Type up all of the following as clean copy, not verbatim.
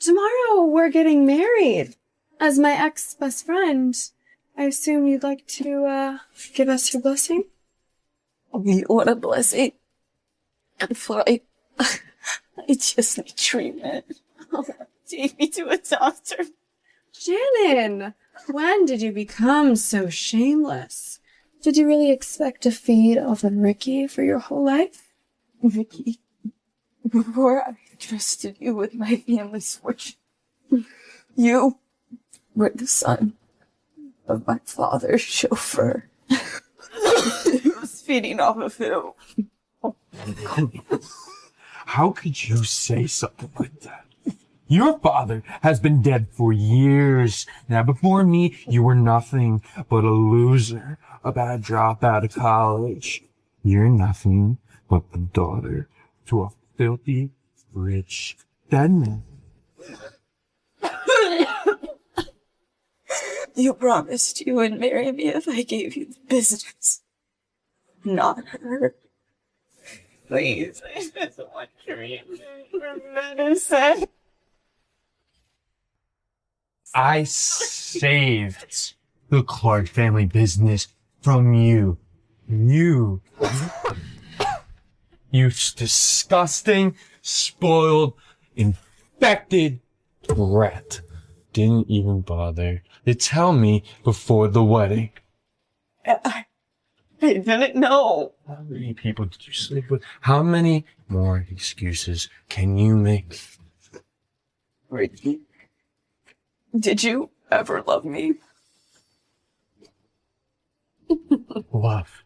Tomorrow we're getting married. As my ex-best friend, I assume you'd like to, give us your blessing? You want a blessing? I'm fine. I just need treatment. Take me to a doctor. Shannon, when did you become so shameless? Did you really expect to feed off of Ricky for your whole life? Ricky, before I trusted you with my family's fortune, you were the son of my father's chauffeur. He was feeding off of him. How could you say something like that? Your father has been dead for years. Now, before me, you were nothing but a loser, a bad drop out of college. You're nothing but the daughter to a filthy, rich dead man. You promised you would marry me if I gave you the business. Not her. Please, I just want treatment for medicine. I saved the Clark family business from you. You disgusting, spoiled, infected brat. Didn't even bother to tell me before the wedding. I didn't know. How many people did you sleep with? How many more excuses can you make? Ricky, did you ever love me? Love.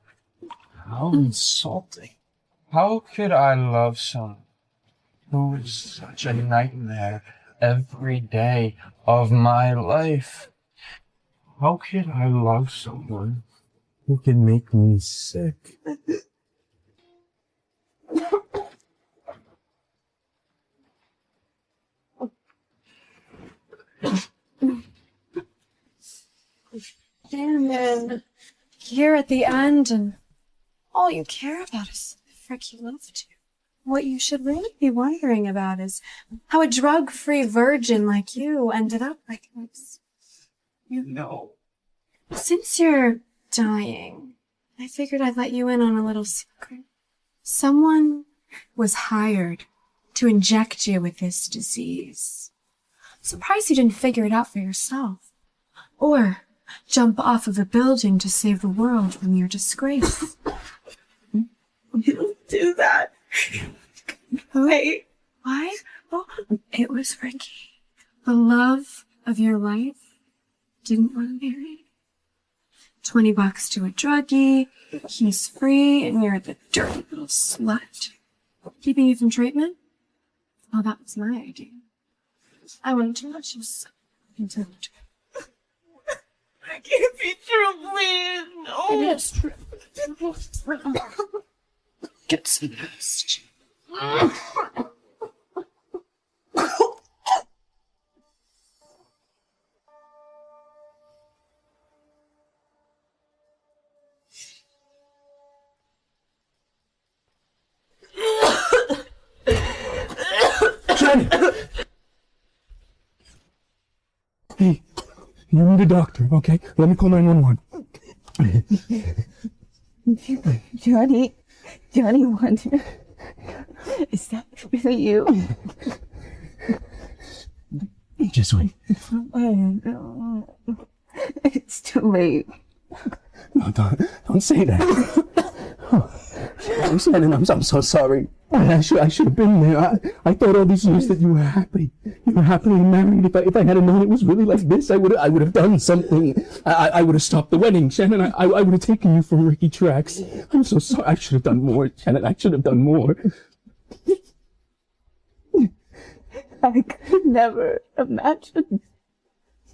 How insulting. How could I love someone who is such a nightmare every day of my life? How could I love someone who can make me sick? Shannon, here at the end, and all you care about is the frick you loved you. What you should really be wondering about is how a drug-free virgin like you ended up like this. You know. Since you're dying, I figured I'd let you in on a little secret. Someone was hired to inject you with this disease. Surprised you didn't figure it out for yourself. Or jump off of a building to save the world from your disgrace. You don't do that. Wait. Why? Oh, it was Ricky. The love of your life didn't want to marry. $20 to a druggie, he's free, and you're the dirty little slut. Keeping you from treatment? Oh, that was my idea. I wanted to watch you until It can't be true, please. No. it is true. Get some rest. Shannon! Hey, you need a doctor, okay? Let me call 911. Johnny Wonder. Is that really you? Just wait. It's too late. No, don't say that. I'm Shannon, I'm so sorry. I should have been there. I thought all these years that you were happy. You were happily married. If I had known it was really like this, I would have done something. I would have stopped the wedding, Shannon. I would have taken you for Ricky tracks. I'm so sorry. I should have done more, Shannon. I should have done more. I could never imagine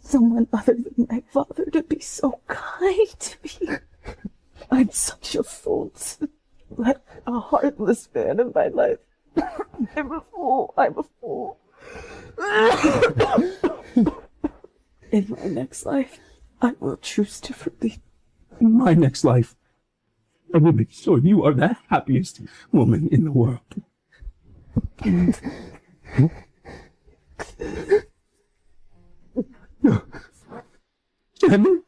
someone other than my father to be so kind to me. I'm such a fool to let a heartless man in my life. I'm a fool. In my next life, I will choose differently. In my next life, I will make sure you are the happiest woman in the world. No. Shannon?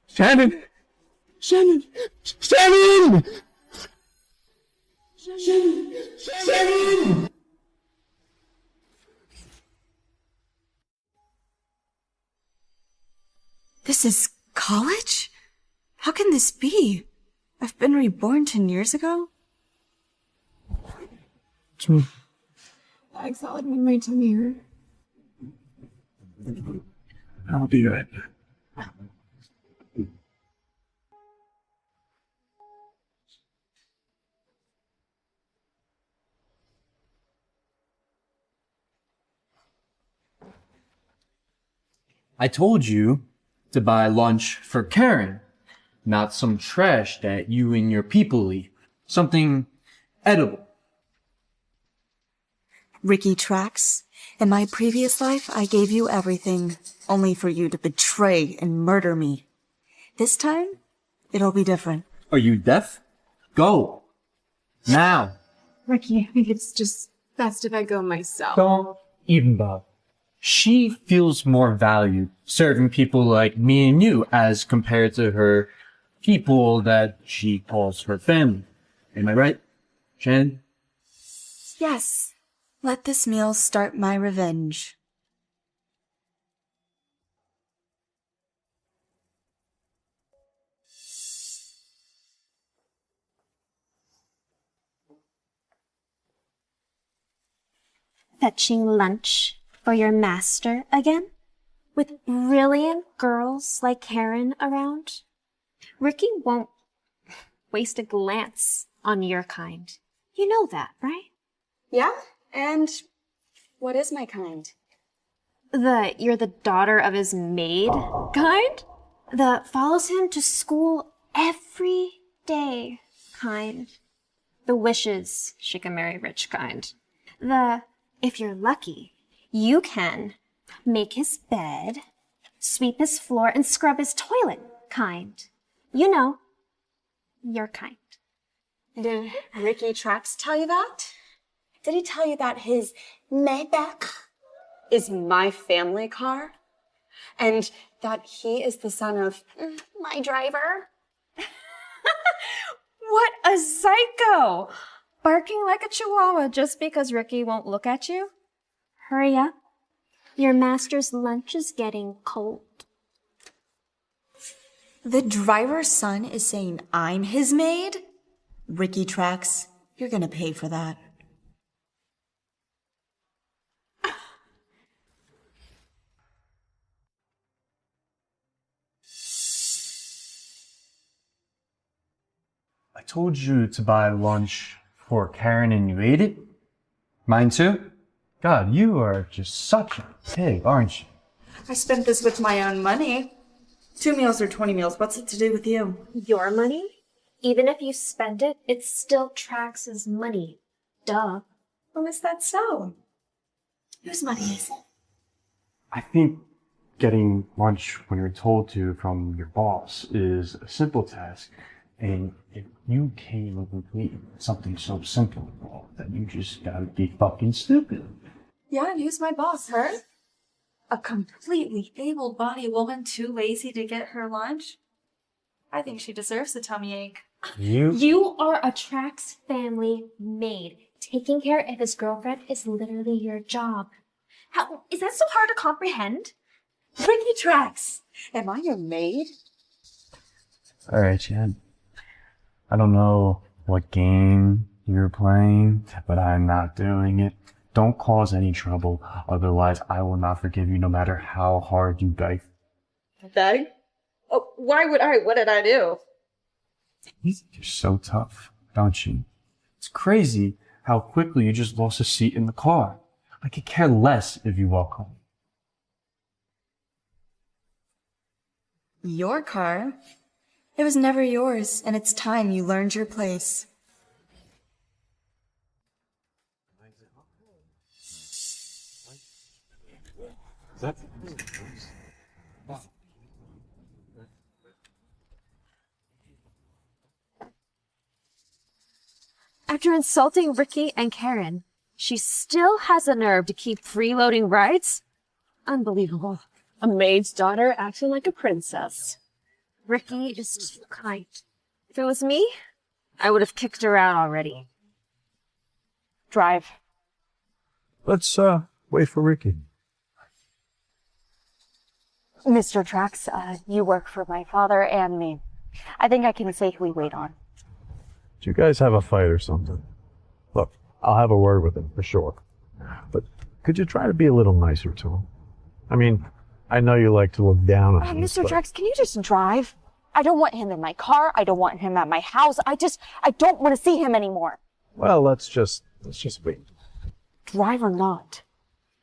Shannon! Shannon! Shannon! Shannon! Shannon! This is college? How can this be? I've been reborn 10 years ago? True. I felt like my tummy hurt. I'll be right back. I told you to buy lunch for Karen, not some trash that you and your people eat. Something edible. Ricky Trax, in my previous life, I gave you everything, only for you to betray and murder me. This time, it'll be different. Are you deaf? Go. Now. Ricky, I think it's just best if I go myself. Don't even bother. She feels more valued serving people like me and you as compared to her people that she calls her family. Am I right, Shannon? Yes. Let this meal start my revenge. Fetching lunch for your master again? With brilliant girls like Karen around? Ricky won't waste a glance on your kind. You know that, right? Yeah? And what is my kind? You're the daughter of his maid kind? The follows him to school every day kind. The wishes she can marry rich kind. If you're lucky, you can make his bed, sweep his floor, and scrub his toilet kind. You know, your kind. Did Ricky Trax tell you that? Did he tell you that his Maybach is my family car? And that he is the son of my driver? What a psycho! Barking like a chihuahua just because Ricky won't look at you? Hurry up. Your master's lunch is getting cold. The driver's son is saying I'm his maid? Ricky Trax, you're gonna pay for that. I told you to buy lunch for Karen and you ate it? Mine too? God, you are just such a pig, aren't you? I spent this with my own money. 2 meals or 20 meals, what's it to do with you? Your money? Even if you spend it, it still tracks as money. Duh. Well, is that so? Whose money is it? I think getting lunch when you're told to from your boss is a simple task. And if you can't even complete something so simple, well, then you just gotta be fucking stupid. Yeah, and who's my boss, her? A completely able-bodied woman too lazy to get her lunch? I think she deserves a tummy ache. You are a Trax family maid. Taking care of his girlfriend is literally your job. How is that so hard to comprehend? Ricky Trax, am I your maid? Alright, Chad. I don't know what game you're playing, but I'm not doing it. Don't cause any trouble, otherwise I will not forgive you no matter how hard you beg. Beg? Oh, why would I? What did I do? You're so tough, don't you? It's crazy how quickly you just lost a seat in the car. I could care less if you walk home. Your car? It was never yours, and it's time you learned your place. After insulting Ricky and Karen, She still has the nerve to keep freeloading rides? Unbelievable. A maid's daughter acting like a princess. Ricky is too kind. If it was me, I would have kicked her out already. Drive. Let's wait for Ricky. Mr. Trax, you work for my father and me. I think I can safely wait on. Do you guys have a fight or something? Look, I'll have a word with him for sure. But could you try to be a little nicer to him? I mean, I know you like to look down on him. Mr. Trax, can you just drive? I don't want him in my car. I don't want him at my house. I don't want to see him anymore. Well, let's just wait. Drive or not.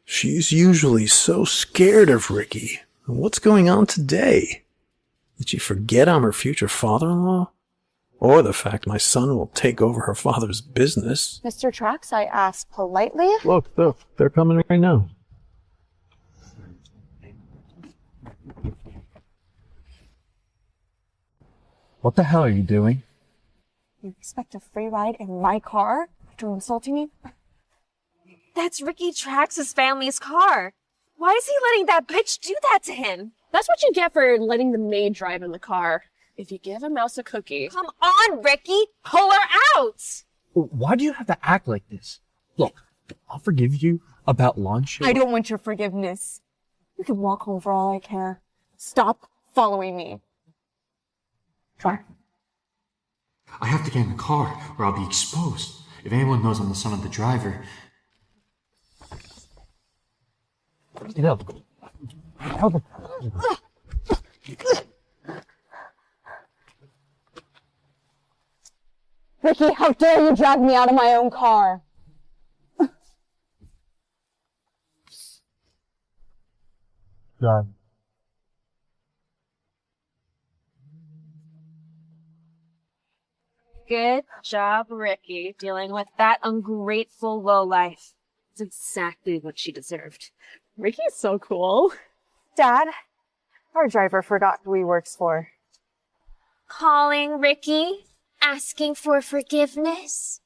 She's usually so scared of Ricky. What's going on today? Did she forget I'm her future father-in-law? Or the fact my son will take over her father's business? Mr. Trax, I asked politely. Look, they're coming right now. What the hell are you doing? You expect a free ride in my car after insulting me? That's Ricky Trax's family's car. Why is he letting that bitch do that to him? That's what you get for letting the maid drive in the car. If you give a mouse a cookie. Come on, Ricky! Pull her out! Why do you have to act like this? Look, I'll forgive you about lunch. I don't want your forgiveness. You can walk home for all I care. Stop following me. Drive. I have to get in the car or I'll be exposed. If anyone knows I'm the son of the driver. Get up. Help him. Ricky, how dare you drag me out of my own car? Drive. Good job, Ricky, dealing with that ungrateful lowlife. It's exactly what she deserved. Ricky's so cool. Dad, our driver forgot who he works for. Calling Ricky, asking for forgiveness.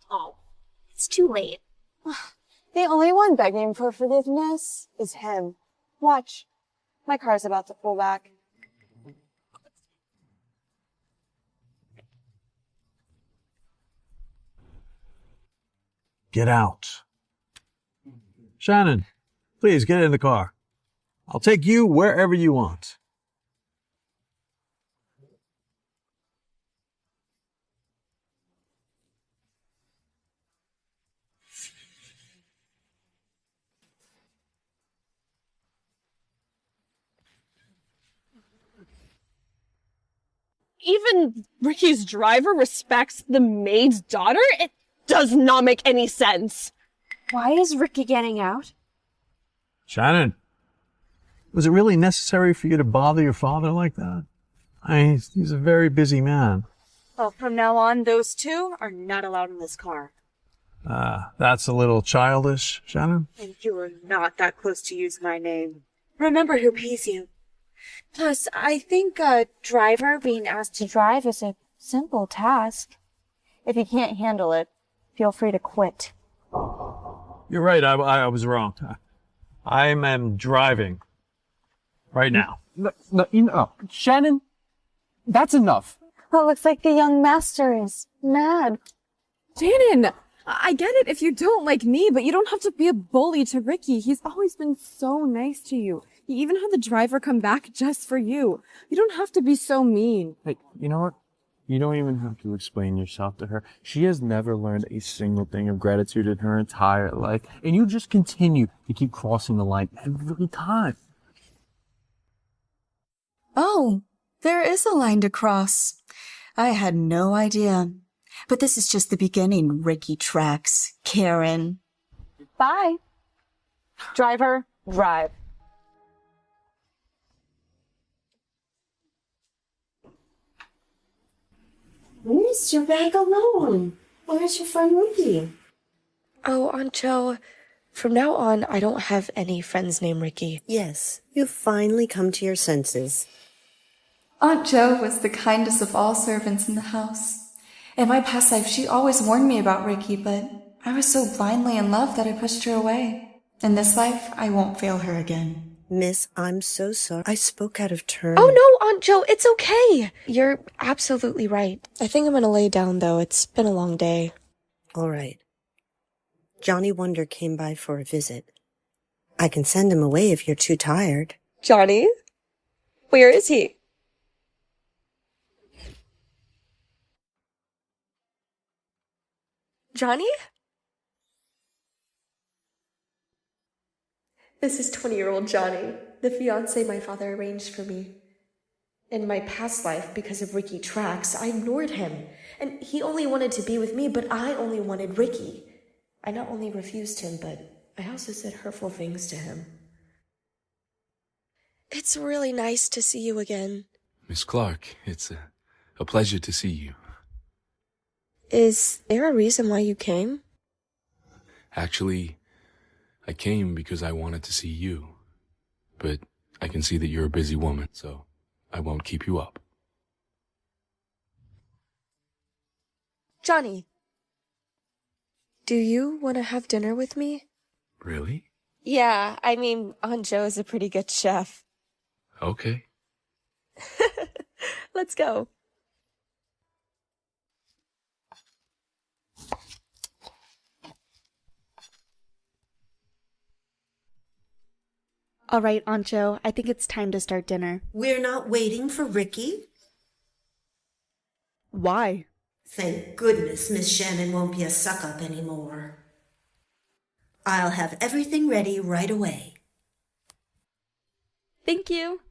Oh, it's too late. The only one begging for forgiveness is him. Watch. My car's about to pull back. Get out. Shannon, please get in the car. I'll take you wherever you want. Even Ricky's driver respects the maid's daughter? It does not make any sense. Why is Ricky getting out? Shannon, was it really necessary for you to bother your father like that? He's a very busy man. Well, from now on, those two are not allowed in this car. That's a little childish, Shannon. And you are not that close to use my name. Remember who pays you. Plus, I think a driver being asked to drive is a simple task. If you can't handle it, feel free to quit. You're right, I was wrong. I am driving. Right now. No, Shannon, that's enough. Well, looks like the young master is mad. Shannon, I get it if you don't like me, but you don't have to be a bully to Ricky. He's always been so nice to you. He even had the driver come back just for you. You don't have to be so mean. Hey, you know what? You don't even have to explain yourself to her. She has never learned a single thing of gratitude in her entire life. And you just continue to keep crossing the line every time. Oh, there is a line to cross. I had no idea. But this is just the beginning, Ricky Trax. Karen. Bye. Driver, drive. Miss, you're back alone. Where's your friend Ricky? Oh, Aunt Jo, from now on, I don't have any friends named Ricky. Yes, you've finally come to your senses. Aunt Jo was the kindest of all servants in the house. In my past life, she always warned me about Ricky, but I was so blindly in love that I pushed her away. In this life, I won't fail her again. Miss, I'm so sorry. I spoke out of turn. Oh no, Aunt Jo, it's okay. You're absolutely right. I think I'm gonna lay down though. It's been a long day. All right. Johnny Wonder came by for a visit. I can send him away if you're too tired. Johnny? Where is he? Johnny? This is 20-year-old Johnny, the fiancé my father arranged for me. In my past life, because of Ricky Trax, I ignored him. And he only wanted to be with me, but I only wanted Ricky. I not only refused him, but I also said hurtful things to him. It's really nice to see you again. Miss Clark, it's a pleasure to see you. Is there a reason why you came? Actually, I came because I wanted to see you. But I can see that you're a busy woman, so I won't keep you up. Johnny, do you want to have dinner with me? Really? Yeah, I mean, Aunt Jo is a pretty good chef. Okay. Let's go. All right, Aunt Jo, I think it's time to start dinner. We're not waiting for Ricky? Why? Thank goodness Miss Shannon won't be a suck-up anymore. I'll have everything ready right away. Thank you.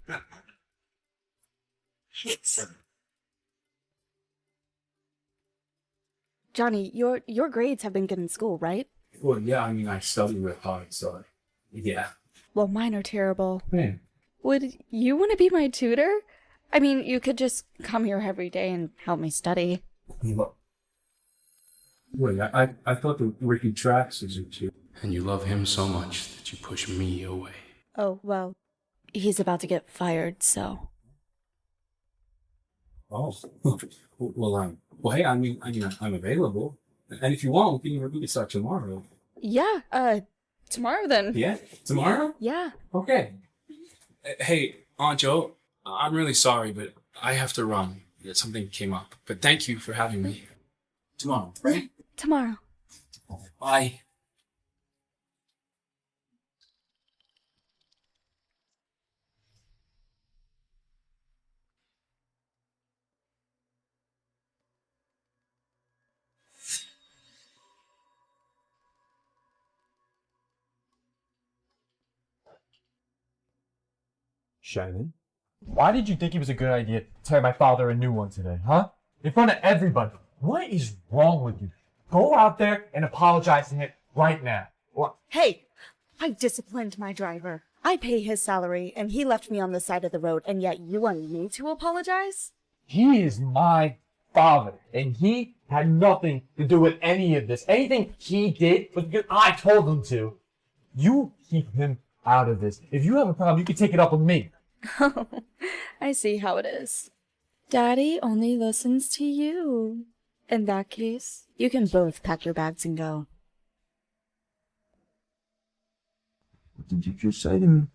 Johnny, your grades have been good in school, right? Well, yeah, I mean, I study real hard, so yeah. Well, mine are terrible. Man. Would you want to be my tutor? I mean, you could just come here every day and help me study. Wait, I thought the Ricky Trax was your tutor. And you love him so much that you push me away. Oh, well, he's about to get fired, so. Oh, well, hey, I mean, I'm available, and if you want, we can start tomorrow. Yeah, tomorrow then. Yeah, tomorrow. Yeah. Okay. Hey, Aunt Jo, I'm really sorry, but I have to run. Something came up, but thank you for having me. Tomorrow, right? Tomorrow. Bye. Shannon? Why did you think it was a good idea to tear my father a new one today, huh? In front of everybody. What is wrong with you? Go out there and apologize to him right now. What? Hey, I disciplined my driver. I pay his salary, and he left me on the side of the road, and yet you want me to apologize? He is my father, and he had nothing to do with any of this. Anything he did was because I told him to. You keep him out of this. If you have a problem, you can take it up with me. Oh, I see how it is. Daddy only listens to you. In that case, you can both pack your bags and go. What did you just say to me?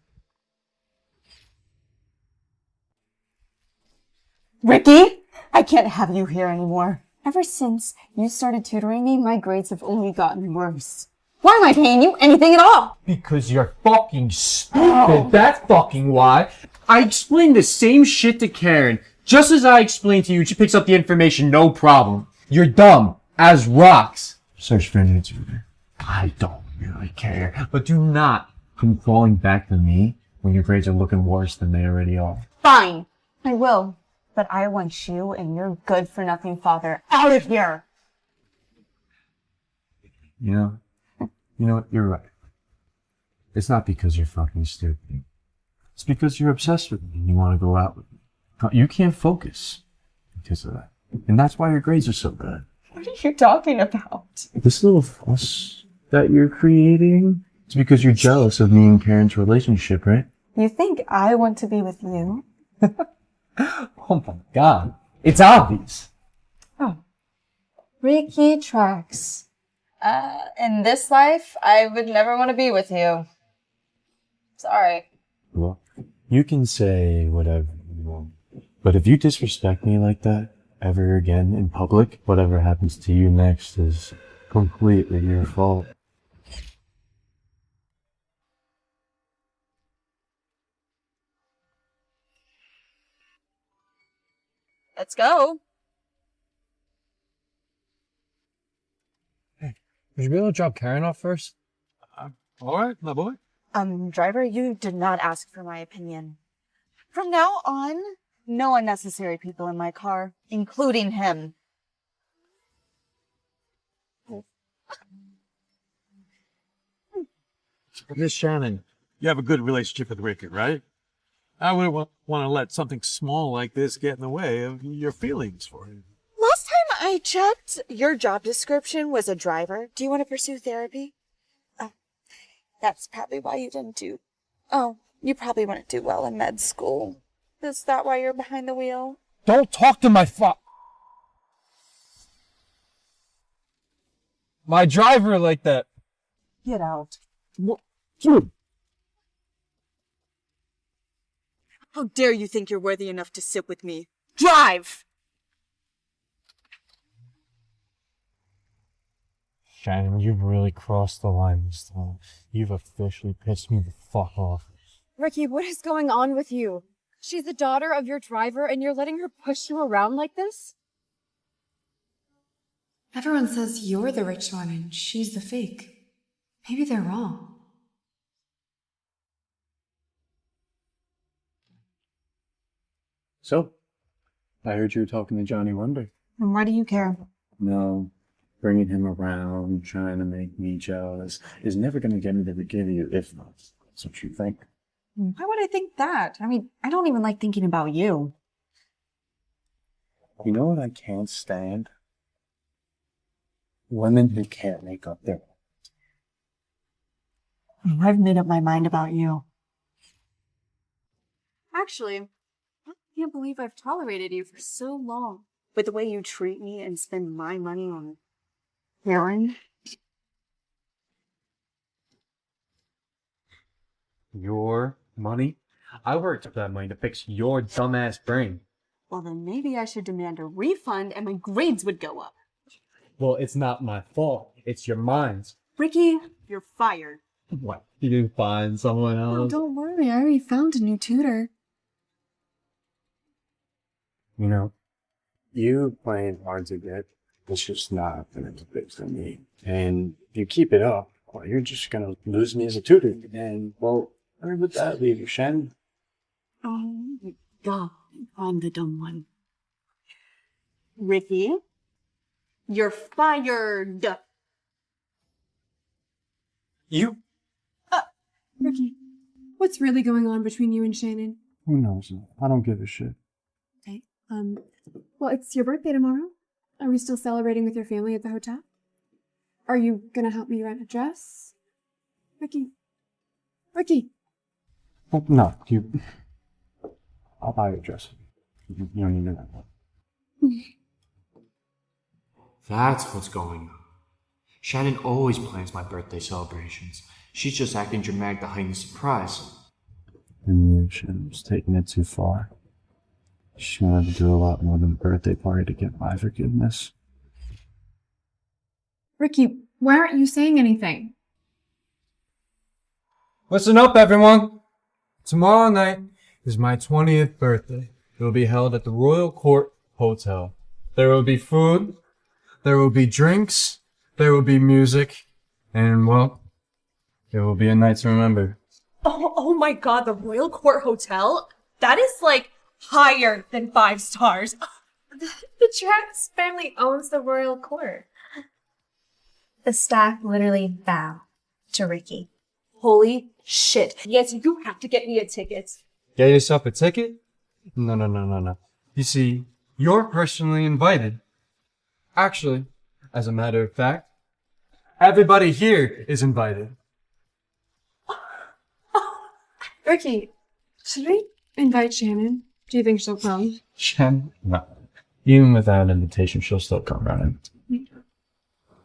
Ricky, I can't have you here anymore. Ever since you started tutoring me, my grades have only gotten worse. Why am I paying you anything at all? Because you're fucking stupid. That's fucking why. I explained the same shit to Karen, just as I explained to you, and she picks up the information, no problem. You're dumb as rocks. Search for an answer. I don't really care. But do not come crawling back to me when your grades are looking worse than they already are. Fine, I will. But I want you and your good-for-nothing father out of here. You know what? You're right. It's not because you're fucking stupid. It's because you're obsessed with me and you want to go out with me. You can't focus because of that. And that's why your grades are so good. What are you talking about? This little fuss that you're creating, it's because you're jealous of me and Karen's relationship, right? You think I want to be with you? Oh my god. It's obvious. Oh. Ricky Trax. In this life, I would never want to be with you. Sorry. Well, you can say whatever you want. But if you disrespect me like that ever again in public, whatever happens to you next is completely your fault. Let's go. Would you be able to drop Karen off first? All right, my boy. Driver, you did not ask for my opinion. From now on, no unnecessary people in my car, including him. Miss Shannon, you have a good relationship with Ricky, right? I wouldn't want to let something small like this get in the way of your feelings for him. Last time I checked, your job description was a driver. Do you want to pursue therapy? Oh, that's probably why you didn't do... Oh, you probably wouldn't do well in med school. Is that why you're behind the wheel? Don't talk to my my driver like that. Get out. Dude. How dare you think you're worthy enough to sit with me? Drive! Shannon, you've really crossed the line this time. You've officially pissed me the fuck off. Ricky, what is going on with you? She's the daughter of your driver and you're letting her push you around like this? Everyone says you're the rich one and she's the fake. Maybe they're wrong. So, I heard you were talking to Johnny Wonder. And why do you care? No, bringing him around, trying to make me jealous, is never going to get me to forgive you, if that's what you think. Why would I think that? I mean, I don't even like thinking about you. You know what I can't stand? Women who can't make up their mind. I've made up my mind about you. Actually, I can't believe I've tolerated you for so long. With the way you treat me and spend my money on heroin. Your money? I worked for that money to fix your dumbass brain. Well, then maybe I should demand a refund and my grades would go up. Well, it's not my fault. It's your mind's. Ricky, you're fired. What? You didn't find someone else? Oh, don't worry, I already found a new tutor. You know, you playing hard to get, it's just not going to fix for me. And if you keep it up, well, you're just going to lose me as a tutor. And, well, where would that leave you, Shannon? Oh my God, I'm the dumb one. Ricky, you're fired. You? Ricky, what's really going on between you and Shannon? Who knows? I don't give a shit. Okay, well, it's your birthday tomorrow. Are we still celebrating with your family at the hotel? Are you gonna help me rent a dress? Ricky. Oh, no, I'll buy you a dress. You don't need to know that. That's what's going on. Shannon always plans my birthday celebrations. She's just acting dramatic to heighten the surprise. And Shannon's taking it too far. She's going to have to do a lot more than a birthday party to get my forgiveness. Ricky, why aren't you saying anything? Listen up, everyone. Tomorrow night is my 20th birthday. It will be held at the Royal Court Hotel. There will be food, there will be drinks, there will be music, and, well, it will be a night to remember. Oh my God, the Royal Court Hotel? That is like higher than 5 stars. The Trax family owns the royal court. The staff literally bow to Ricky. Holy shit. Yes, you have to get me a ticket. Get yourself a ticket? No. You see, you're personally invited. Actually, as a matter of fact, everybody here is invited. Ricky, should we invite Shannon? Do you think she'll come? Shannon? No. Even without an invitation, she'll still come running.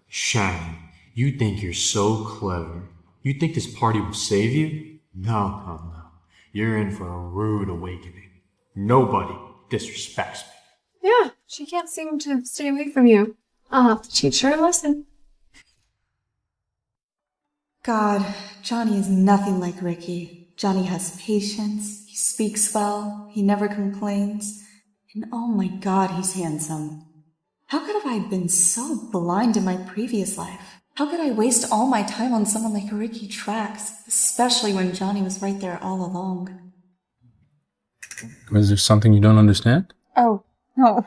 Shannon, You think you're so clever. You think this party will save you? No. You're in for a rude awakening. Nobody disrespects me. Yeah, she can't seem to stay away from you. I'll have to teach her a lesson. God, Johnny is nothing like Ricky. Johnny has patience, he speaks well, he never complains, and oh my God, he's handsome. How could have I been so blind in my previous life? How could I waste all my time on someone like Ricky Trax, especially when Johnny was right there all along? Is there something you don't understand? Oh, no.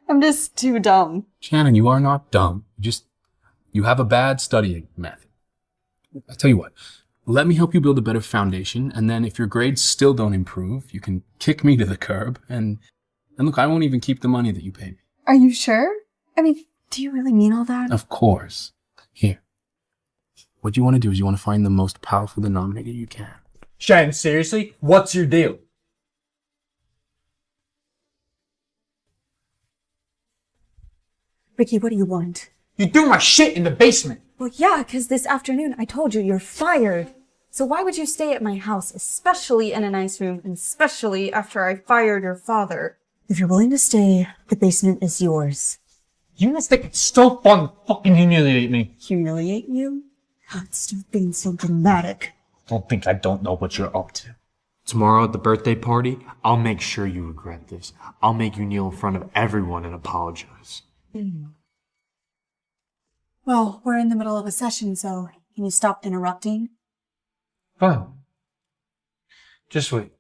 I'm just too dumb. Shannon, you are not dumb. You have a bad studying method. I'll tell you what, let me help you build a better foundation, and then if your grades still don't improve, you can kick me to the curb, and look, I won't even keep the money that you pay me. Are you sure? I mean, do you really mean all that? Of course. Here. What you want to do is you want to find the most powerful denominator you can. Shannon, seriously? What's your deal? Ricky, what do you want? You threw my shit in the basement. Well, yeah, because this afternoon I told you you're fired. So why would you stay at my house, especially in a nice room, and especially after I fired your father? If you're willing to stay, the basement is yours. You must think it's so fun to fucking humiliate me. Humiliate you? Stop being so dramatic. Don't think I don't know what you're up to. Tomorrow at the birthday party, I'll make sure you regret this. I'll make you kneel in front of everyone and apologize. Well, we're in the middle of a session, so can you stop interrupting? Fine. Just wait.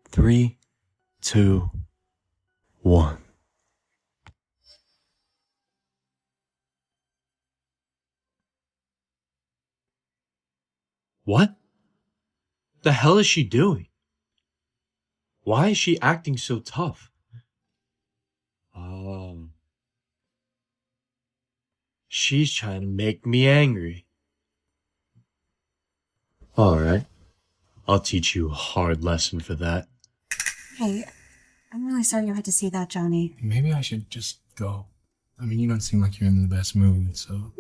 Three, 2, 1. What? The hell is she doing? Why is she acting so tough? She's trying to make me angry. Alright. I'll teach you a hard lesson for that. Hey, I'm really sorry you had to see that, Johnny. Maybe I should just go. I mean, you don't seem like you're in the best mood, so...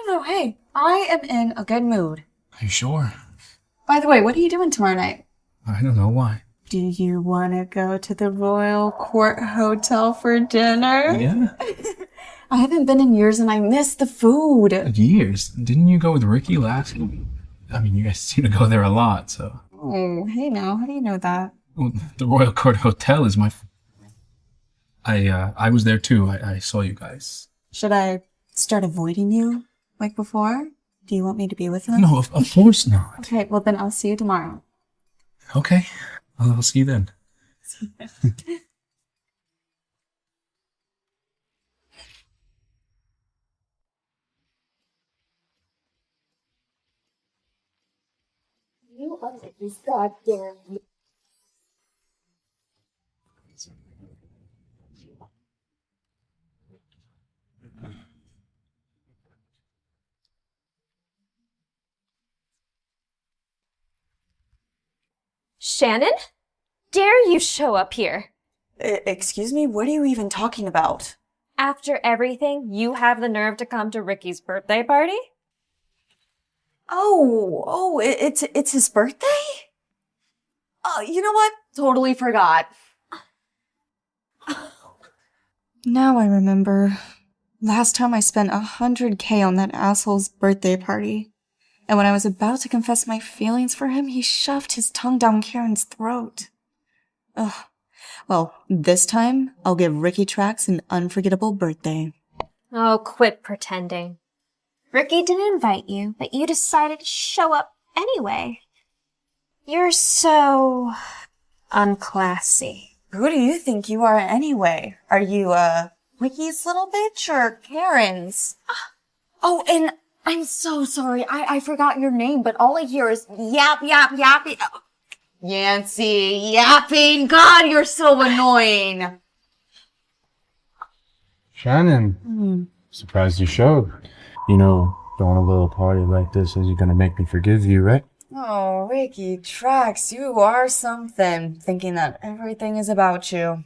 No. Hey, I am in a good mood. Are you sure? By the way, what are you doing tomorrow night? I don't know why. Do you want to go to the Royal Court Hotel for dinner? Yeah. I haven't been in years and I miss the food. Years? Didn't you go with Ricky last week? I mean, you guys seem to go there a lot, so... Oh, hey now, how do you know that? Well, the Royal Court Hotel is my... I was there too. I saw you guys. Should I start avoiding you like before? Do you want me to be with them? No, of course not. Okay, well then I'll see you tomorrow. Okay, I'll see you then. You are this goddamn. Shannon? Dare you show up here? Excuse me, what are you even talking about? After everything, you have the nerve to come to Ricky's birthday party? It's his birthday? You know what? Totally forgot. Now I remember. Last time I spent $100K on that asshole's birthday party. And when I was about to confess my feelings for him, he shoved his tongue down Karen's throat. Ugh. Well, this time, I'll give Ricky Trax an unforgettable birthday. Oh, quit pretending. Ricky didn't invite you, but you decided to show up anyway. You're so... unclassy. Who do you think you are anyway? Are you, Ricky's little bitch or Karen's? Oh, and I'm so sorry. I forgot your name, but all I hear is yap, yap, yapping. Yancy, yapping. God, you're so annoying. Shannon, surprised you showed. You know, throwing a little party like this isn't gonna make me forgive you, right? Oh, Ricky Trax, you are something, thinking that everything is about you.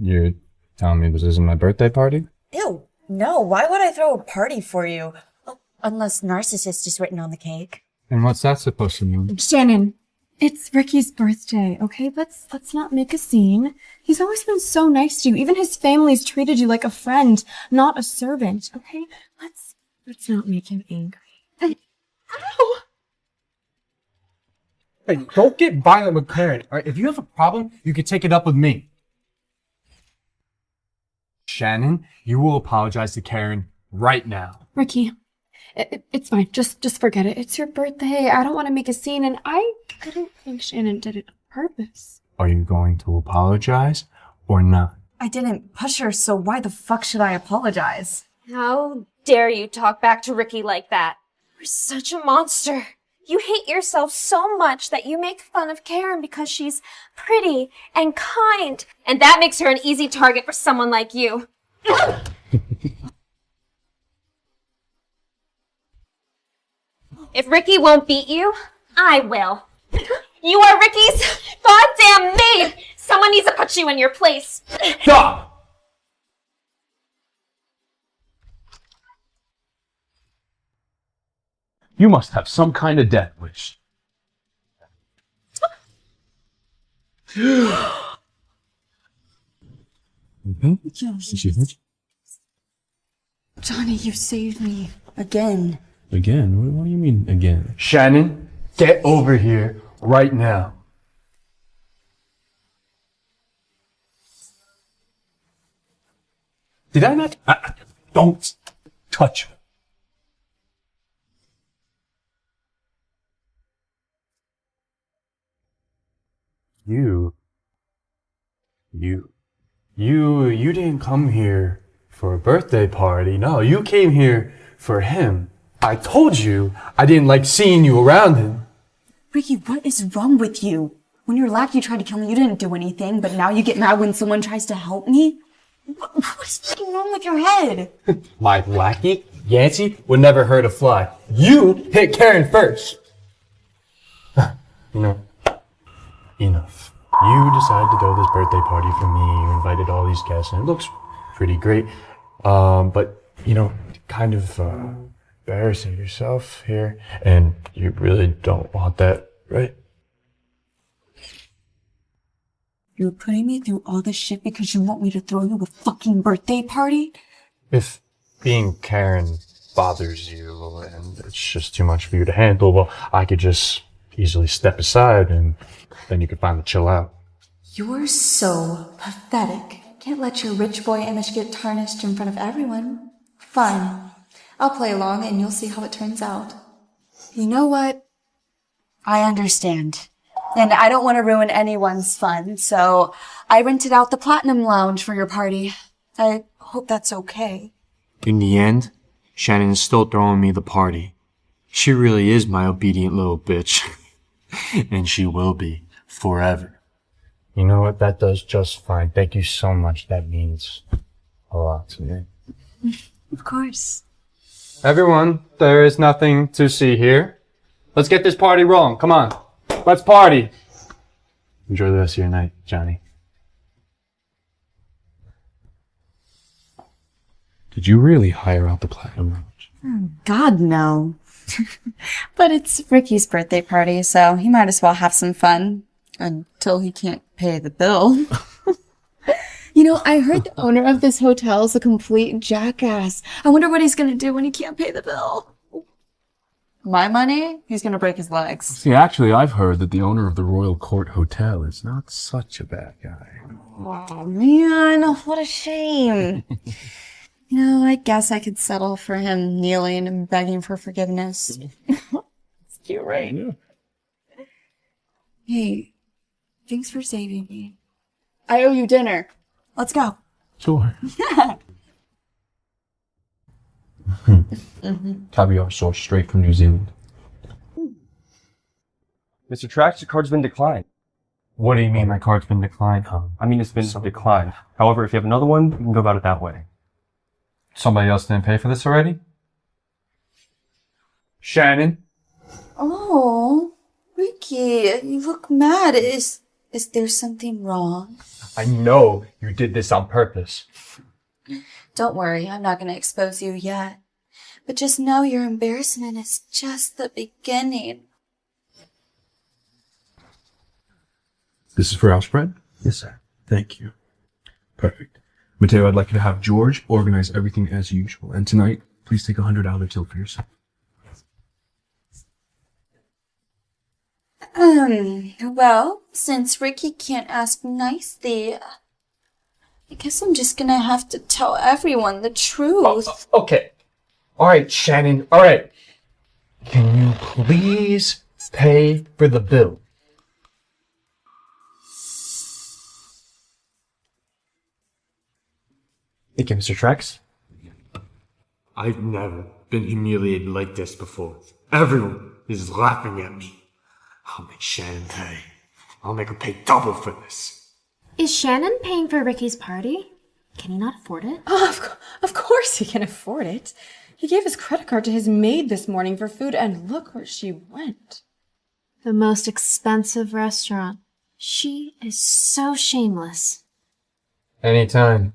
You're telling me this isn't my birthday party? Ew, no, why would I throw a party for you? Oh, unless narcissist is written on the cake. And what's that supposed to mean? Shannon, it's Ricky's birthday, okay? Let's not make a scene. He's always been so nice to you. Even his family's treated you like a friend, not a servant, okay? Let's not make him angry. Ow! Hey, don't get violent with Karen, alright? If you have a problem, you can take it up with me. Shannon, you will apologize to Karen right now. Ricky, it's fine. Just forget it. It's your birthday. I don't want to make a scene, and I didn't think Shannon did it on purpose. Are you going to apologize or not? I didn't push her, so why the fuck should I apologize? How dare you talk back to Ricky like that? You're such a monster. You hate yourself so much that you make fun of Karen because she's pretty and kind. And that makes her an easy target for someone like you. If Ricky won't beat you, I will. You are Ricky's goddamn maid! Someone needs to put you in your place. Stop! You must have some kind of death wish. Johnny, you saved me. Again. Again? What do you mean again? Shannon, get over here right now. Did I not? Don't touch her. You didn't come here for a birthday party. No, you came here for him. I told you I didn't like seeing you around him. Ricky, what is wrong with you? When your lackey tried to kill me, you didn't do anything, but now you get mad when someone tries to help me? What is fucking wrong with your head? My lackey, Yancey, would never hurt a fly. You hit Karen first. Enough. You decided to throw this birthday party for me. You invited all these guests, and it looks pretty great. But, kind of embarrassing yourself here, and you really don't want that, right? You're putting me through all this shit because you want me to throw you a fucking birthday party? If being Karen bothers you and it's just too much for you to handle, well, I could just easily step aside and then you could finally chill out. You're so pathetic. Can't let your rich boy image get tarnished in front of everyone. Fine. I'll play along and you'll see how it turns out. You know what? I understand. And I don't want to ruin anyone's fun, so I rented out the Platinum Lounge for your party. I hope that's okay. In the end, Shannon is still throwing me the party. She really is my obedient little bitch. And she will be forever. You know what? That does just fine. Thank you so much. That means a lot to me. Of course. Everyone, there is nothing to see here. Let's get this party rolling. Come on. Let's party. Enjoy the rest of your night, Johnny. Did you really hire out the Platinum Lounge? God, no. But it's Ricky's birthday party, so he might as well have some fun. Until he can't pay the bill. I heard the owner of this hotel is a complete jackass. I wonder what he's gonna do when he can't pay the bill. My money? He's gonna break his legs. See, actually, I've heard that the owner of the Royal Court Hotel is not such a bad guy. Oh, man, what a shame. I guess I could settle for him kneeling and begging for forgiveness. It's cute, right? Yeah. Hey, thanks for saving me. I owe you dinner. Let's go. Sure. Yeah. Caviar sauce straight from New Zealand. Mr. Trax, your card's been declined. What do you mean my card's been declined? I mean, it's been declined. However, if you have another one, you can go about it that way. Somebody else didn't pay for this already? Shannon? Oh, Ricky, you look mad. Is there something wrong? I know you did this on purpose. Don't worry, I'm not going to expose you yet. But just know your embarrassment is just the beginning. This is for our spread? Yes, sir. Thank you. Perfect. Mateo, I'd like you to have George organize everything as usual. And tonight, please take $100 out of the till for yourself. Well, since Ricky can't ask nicely, I guess I'm just gonna have to tell everyone the truth. Okay. All right, Shannon. All right. Can you please pay for the bill? Thank you, Mr. Trax. I've never been humiliated like this before. Everyone is laughing at me. I'll make Shannon pay. I'll make her pay double for this. Is Shannon paying for Ricky's party? Can he not afford it? Oh, of course he can afford it. He gave his credit card to his maid this morning for food, and look where she went. The most expensive restaurant. She is so shameless. Anytime.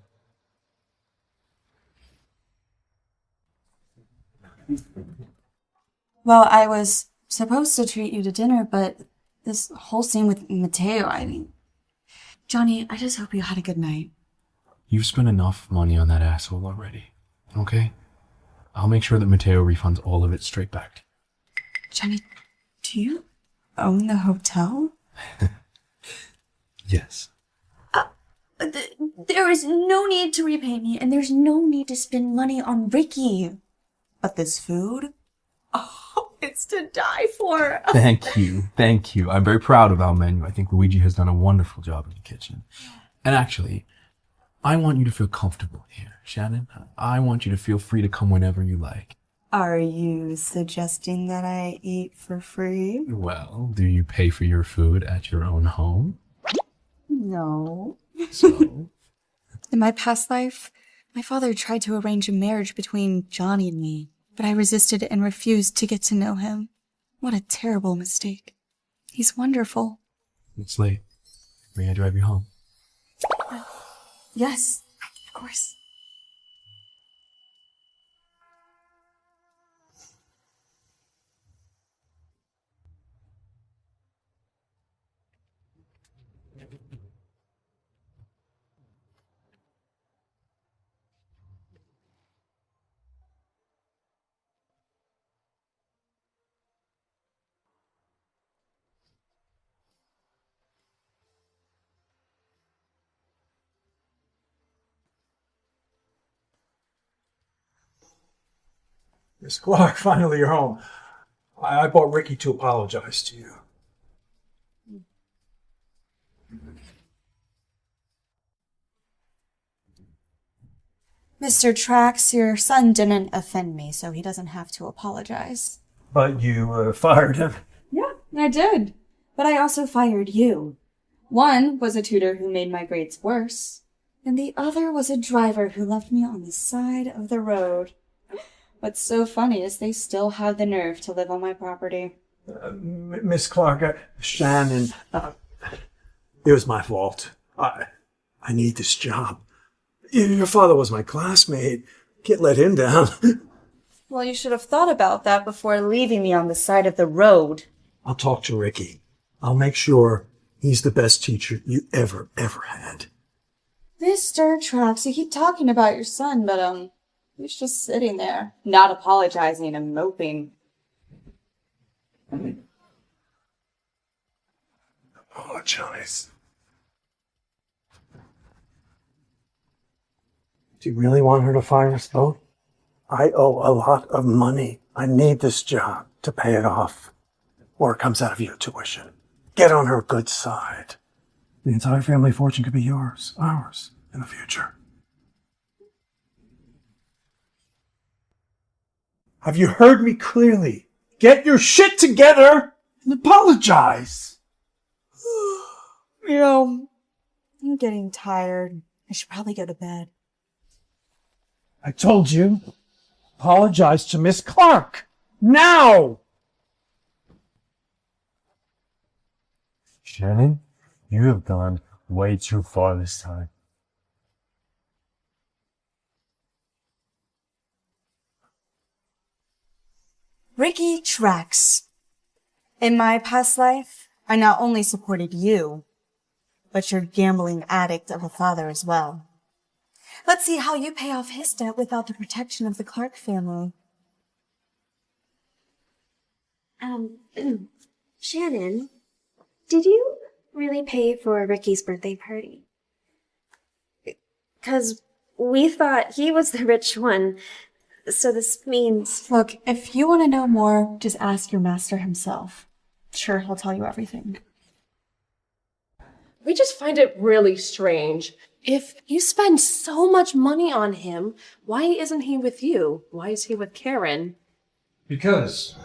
Well, I was supposed to treat you to dinner, but this whole scene with Mateo, I mean... Johnny, I just hope you had a good night. You've spent enough money on that asshole already, okay? I'll make sure that Mateo refunds all of it straight back to you. Johnny, do you own the hotel? Yes. There is no need to repay me, and there's no need to spend money on Ricky. But this food? Oh, it's to die for. Thank you. Thank you. I'm very proud of our menu. I think Luigi has done a wonderful job in the kitchen. And actually, I want you to feel comfortable here, Shannon. I want you to feel free to come whenever you like. Are you suggesting that I eat for free? Well, do you pay for your food at your own home? No. So? In my past life, my father tried to arrange a marriage between Johnny and me, but I resisted and refused to get to know him. What a terrible mistake. He's wonderful. It's late. May I drive you home? Yes, of course. Miss Clark, finally you're home. I brought Ricky to apologize to you. Mr. Trax, your son didn't offend me, so he doesn't have to apologize. But you fired him. Yeah, I did. But I also fired you. One was a tutor who made my grades worse, and the other was a driver who left me on the side of the road. What's so funny is they still have the nerve to live on my property. Miss Clark, Shannon, it was my fault. I need this job. Your father was my classmate. Can't let him down. Well, you should have thought about that before leaving me on the side of the road. I'll talk to Ricky. I'll make sure he's the best teacher you ever had. Mr. Trax, you keep talking about your son, but, he's just sitting there, not apologizing and moping. Apologize. Do you really want her to fire us both? I owe a lot of money. I need this job to pay it off. Or it comes out of your tuition. Get on her good side. The entire family fortune could be yours, ours, in the future. Have you heard me clearly? Get your shit together and apologize. You know, I'm getting tired. I should probably go to bed. I told you. Apologize to Miss Clark. Now! Shannon, you have gone way too far this time. Ricky Trax. In my past life, I not only supported you, but your gambling addict of a father as well. Let's see how you pay off his debt without the protection of the Clark family. Shannon, did you really pay for Ricky's birthday party? 'Cause we thought he was the rich one, so this means... Look, if you want to know more, just ask your master himself. Sure, he'll tell you everything. We just find it really strange. If you spend so much money on him, why isn't he with you? Why is he with Karen? Because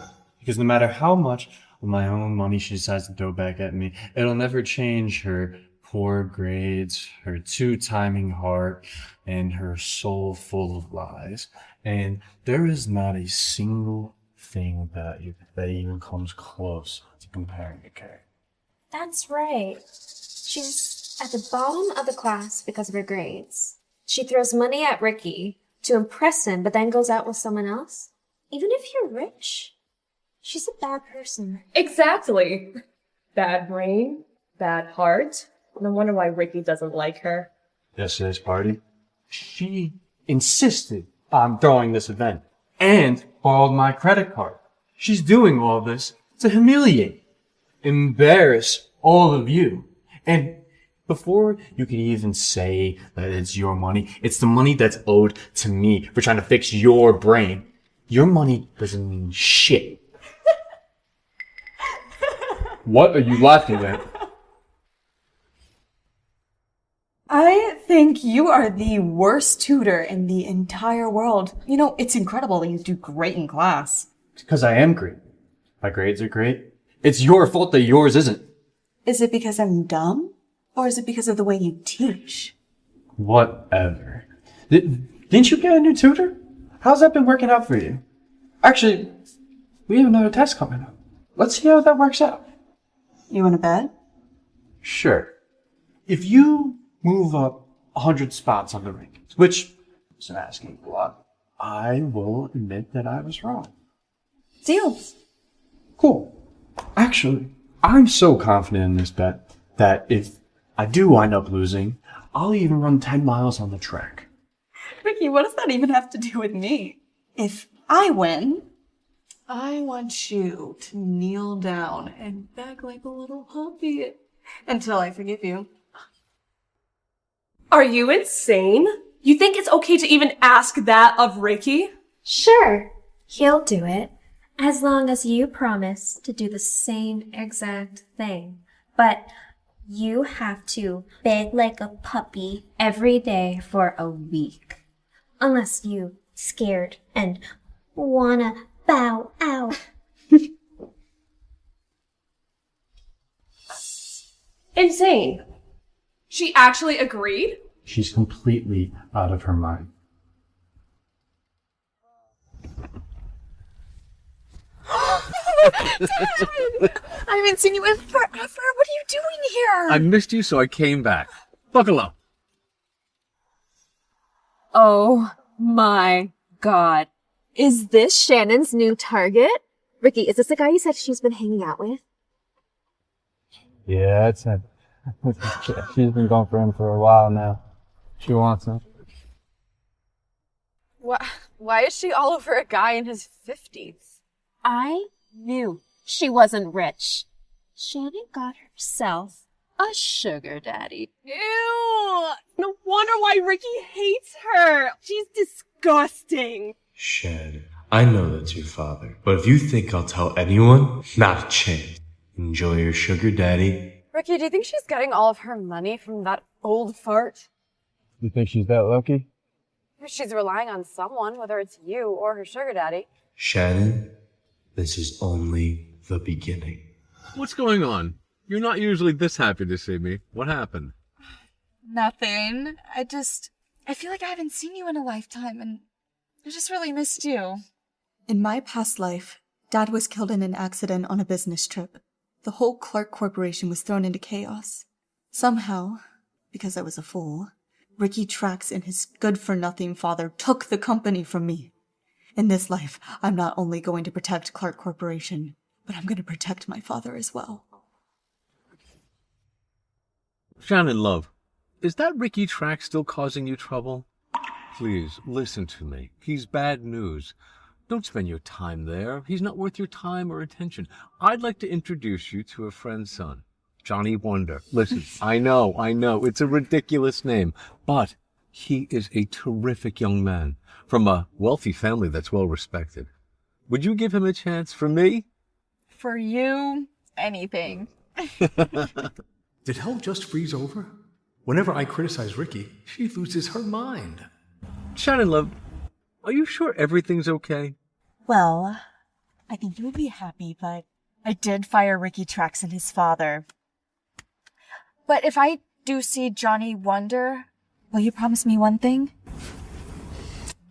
no matter how much of my own money she decides to throw back at me, it'll never change her poor grades, her two-timing heart, and her soul full of lies. And there is not a single thing that even comes close to comparing to Karen. That's right. She's at the bottom of the class because of her grades. She throws money at Ricky to impress him, but then goes out with someone else. Even if you're rich, she's a bad person. Exactly. Bad brain, bad heart. No wonder why Ricky doesn't like her. Yesterday's party, she insisted on throwing this event and borrowed my credit card. She's doing all this to humiliate, embarrass all of you. And before you could even say that it's your money, it's the money that's owed to me for trying to fix your brain. Your money doesn't mean shit. What are you laughing at? I think you are the worst tutor in the entire world. You know, it's incredible that you do great in class. It's because I am great. My grades are great. It's your fault that yours isn't. Is it because I'm dumb? Or is it because of the way you teach? Whatever. Didn't you get a new tutor? How's that been working out for you? Actually, we have another test coming up. Let's see how that works out. You want to bet? Sure. If you move up 100 spots on the rankings, which isn't asking a lot, I will admit that I was wrong. Deal. Cool. Actually, I'm so confident in this bet that if I do wind up losing, I'll even run 10 miles on the track. Ricky, what does that even have to do with me? If I win, I want you to kneel down and beg like a little puppy until I forgive you. Are you insane? You think it's okay to even ask that of Ricky? Sure, he'll do it, as long as you promise to do the same exact thing. But you have to beg like a puppy every day for a week. Unless you scared and wanna bow out. Insane. She actually agreed? She's completely out of her mind. Dad! I haven't seen you in forever. What are you doing here? I missed you, so I came back. Buckle up. Oh my god. Is this Shannon's new target? Ricky, is this the guy you said she's been hanging out with? Yeah, it's a, she's been going for him for a while now. She wants him. Why is she all over a guy in his 50s? I knew she wasn't rich. Shannon got herself a sugar daddy. Ew! No wonder why Ricky hates her. She's disgusting. Shannon, I know that's your father, but if you think I'll tell anyone, not a chance. Enjoy your sugar daddy. Ricky, do you think she's getting all of her money from that old fart? You think she's that lucky? She's relying on someone, whether it's you or her sugar daddy. Shannon, this is only the beginning. What's going on? You're not usually this happy to see me. What happened? Nothing. I feel like I haven't seen you in a lifetime, and I just really missed you. In my past life, Dad was killed in an accident on a business trip. The whole Clark Corporation was thrown into chaos. Somehow, because I was a fool, Ricky Trax and his good-for-nothing father took the company from me. In this life, I'm not only going to protect Clark Corporation, but I'm going to protect my father as well. Shannon, love, is that Ricky Track still causing you trouble? Please, listen to me. He's bad news. Don't spend your time there. He's not worth your time or attention. I'd like to introduce you to a friend's son, Johnny Wonder. Listen, I know, it's a ridiculous name, but he is a terrific young man from a wealthy family that's well respected. Would you give him a chance for me? For you, anything. Did hell just freeze over? Whenever I criticize Ricky, she loses her mind. Shannon, love, are you sure everything's okay? Well, I think you would be happy, but I did fire Ricky Trax and his father. But if I do see Johnny Wonder, will you promise me one thing?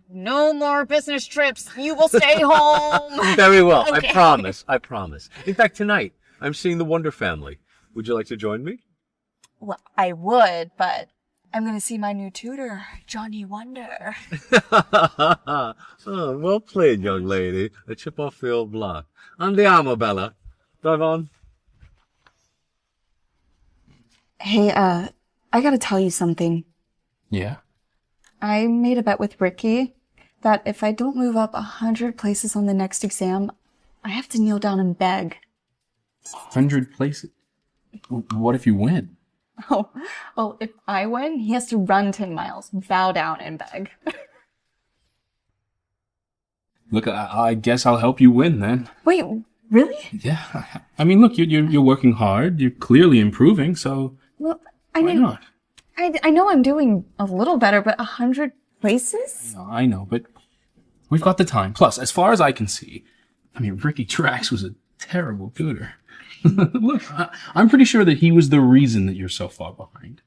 No more business trips. You will stay home. Very well. Okay. I promise. In fact, tonight, I'm seeing the Wonder family. Would you like to join me? Well, I would, but I'm going to see my new tutor, Johnny Wonder. Oh, well played, young lady. A chip off the old block. Andiamo, Bella. Drive on. Hey, I gotta tell you something. Yeah? I made a bet with Ricky that if I don't move up 100 places on the next exam, I have to kneel down and beg. 100 places? What if you win? Oh, well, if I win, he has to run 10 miles, bow down, and beg. Look, I guess I'll help you win then. Wait, really? Yeah. I mean, look, you're working hard. You're clearly improving, so Well, I why mean, not? I know I'm doing a little better, but 100 places? I know, but we've got the time. Plus, as far as I can see, I mean, Ricky Trax was a terrible tutor. Look, I'm pretty sure that he was the reason that you're so far behind.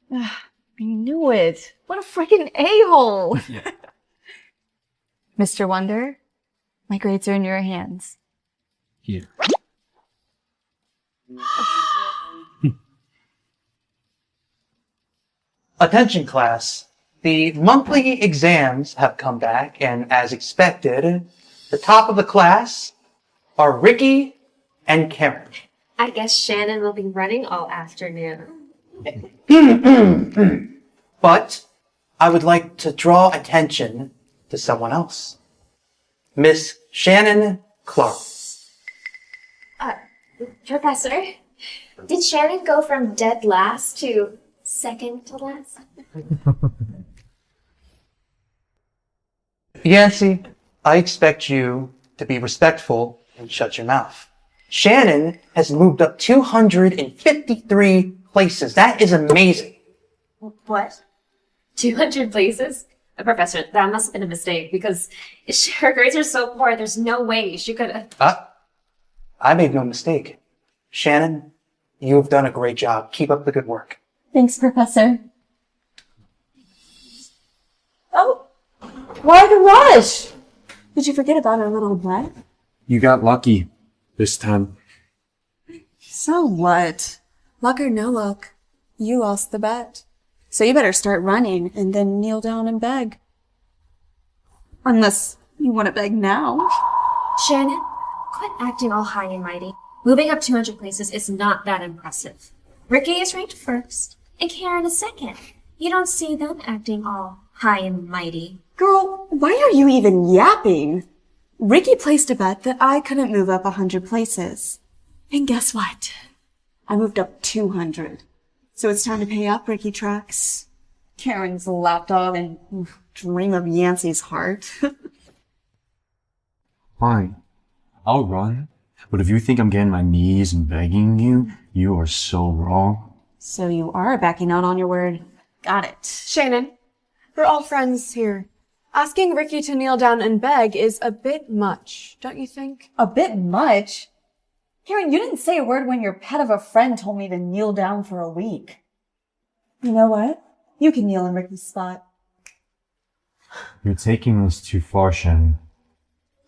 I knew it. What a freaking a-hole. Yeah. Mr. Wonder, my grades are in your hands. Here. Attention class, the monthly exams have come back, and as expected, the top of the class are Ricky and Karen. I guess Shannon will be running all afternoon. But I would like to draw attention to someone else. Miss Shannon Clark. Professor, did Shannon go from dead last to second to last? Yancy, I expect you to be respectful and shut your mouth. Shannon has moved up 253 places. That is amazing. What? 200 places? Professor, that must have been a mistake because her grades are so poor, there's no way she could have. I made no mistake. Shannon, you have done a great job. Keep up the good work. Thanks, Professor. Oh, why the rush? Did you forget about our little bet? You got lucky this time. So what? Luck or no luck, you lost the bet. So you better start running and then kneel down and beg. Unless you want to beg now. Shannon, quit acting all high and mighty. Moving up 200 places is not that impressive. Ricky is ranked first, and Karen is second. You don't see them acting all high and mighty. Girl, why are you even yapping? Ricky placed a bet that I couldn't move up 100 places. And guess what? I moved up 200. So it's time to pay up, Ricky Trax. Karen's lapdog and dream of Yancey's heart. Fine. I'll run. But if you think I'm getting my knees and begging you, you are so wrong. So you are backing out on your word. Got it. Shannon, we're all friends here. Asking Ricky to kneel down and beg is a bit much, don't you think? A bit much? Karen, you didn't say a word when your pet of a friend told me to kneel down for a week. You know what? You can kneel in Ricky's spot. You're taking this too far, Shannon.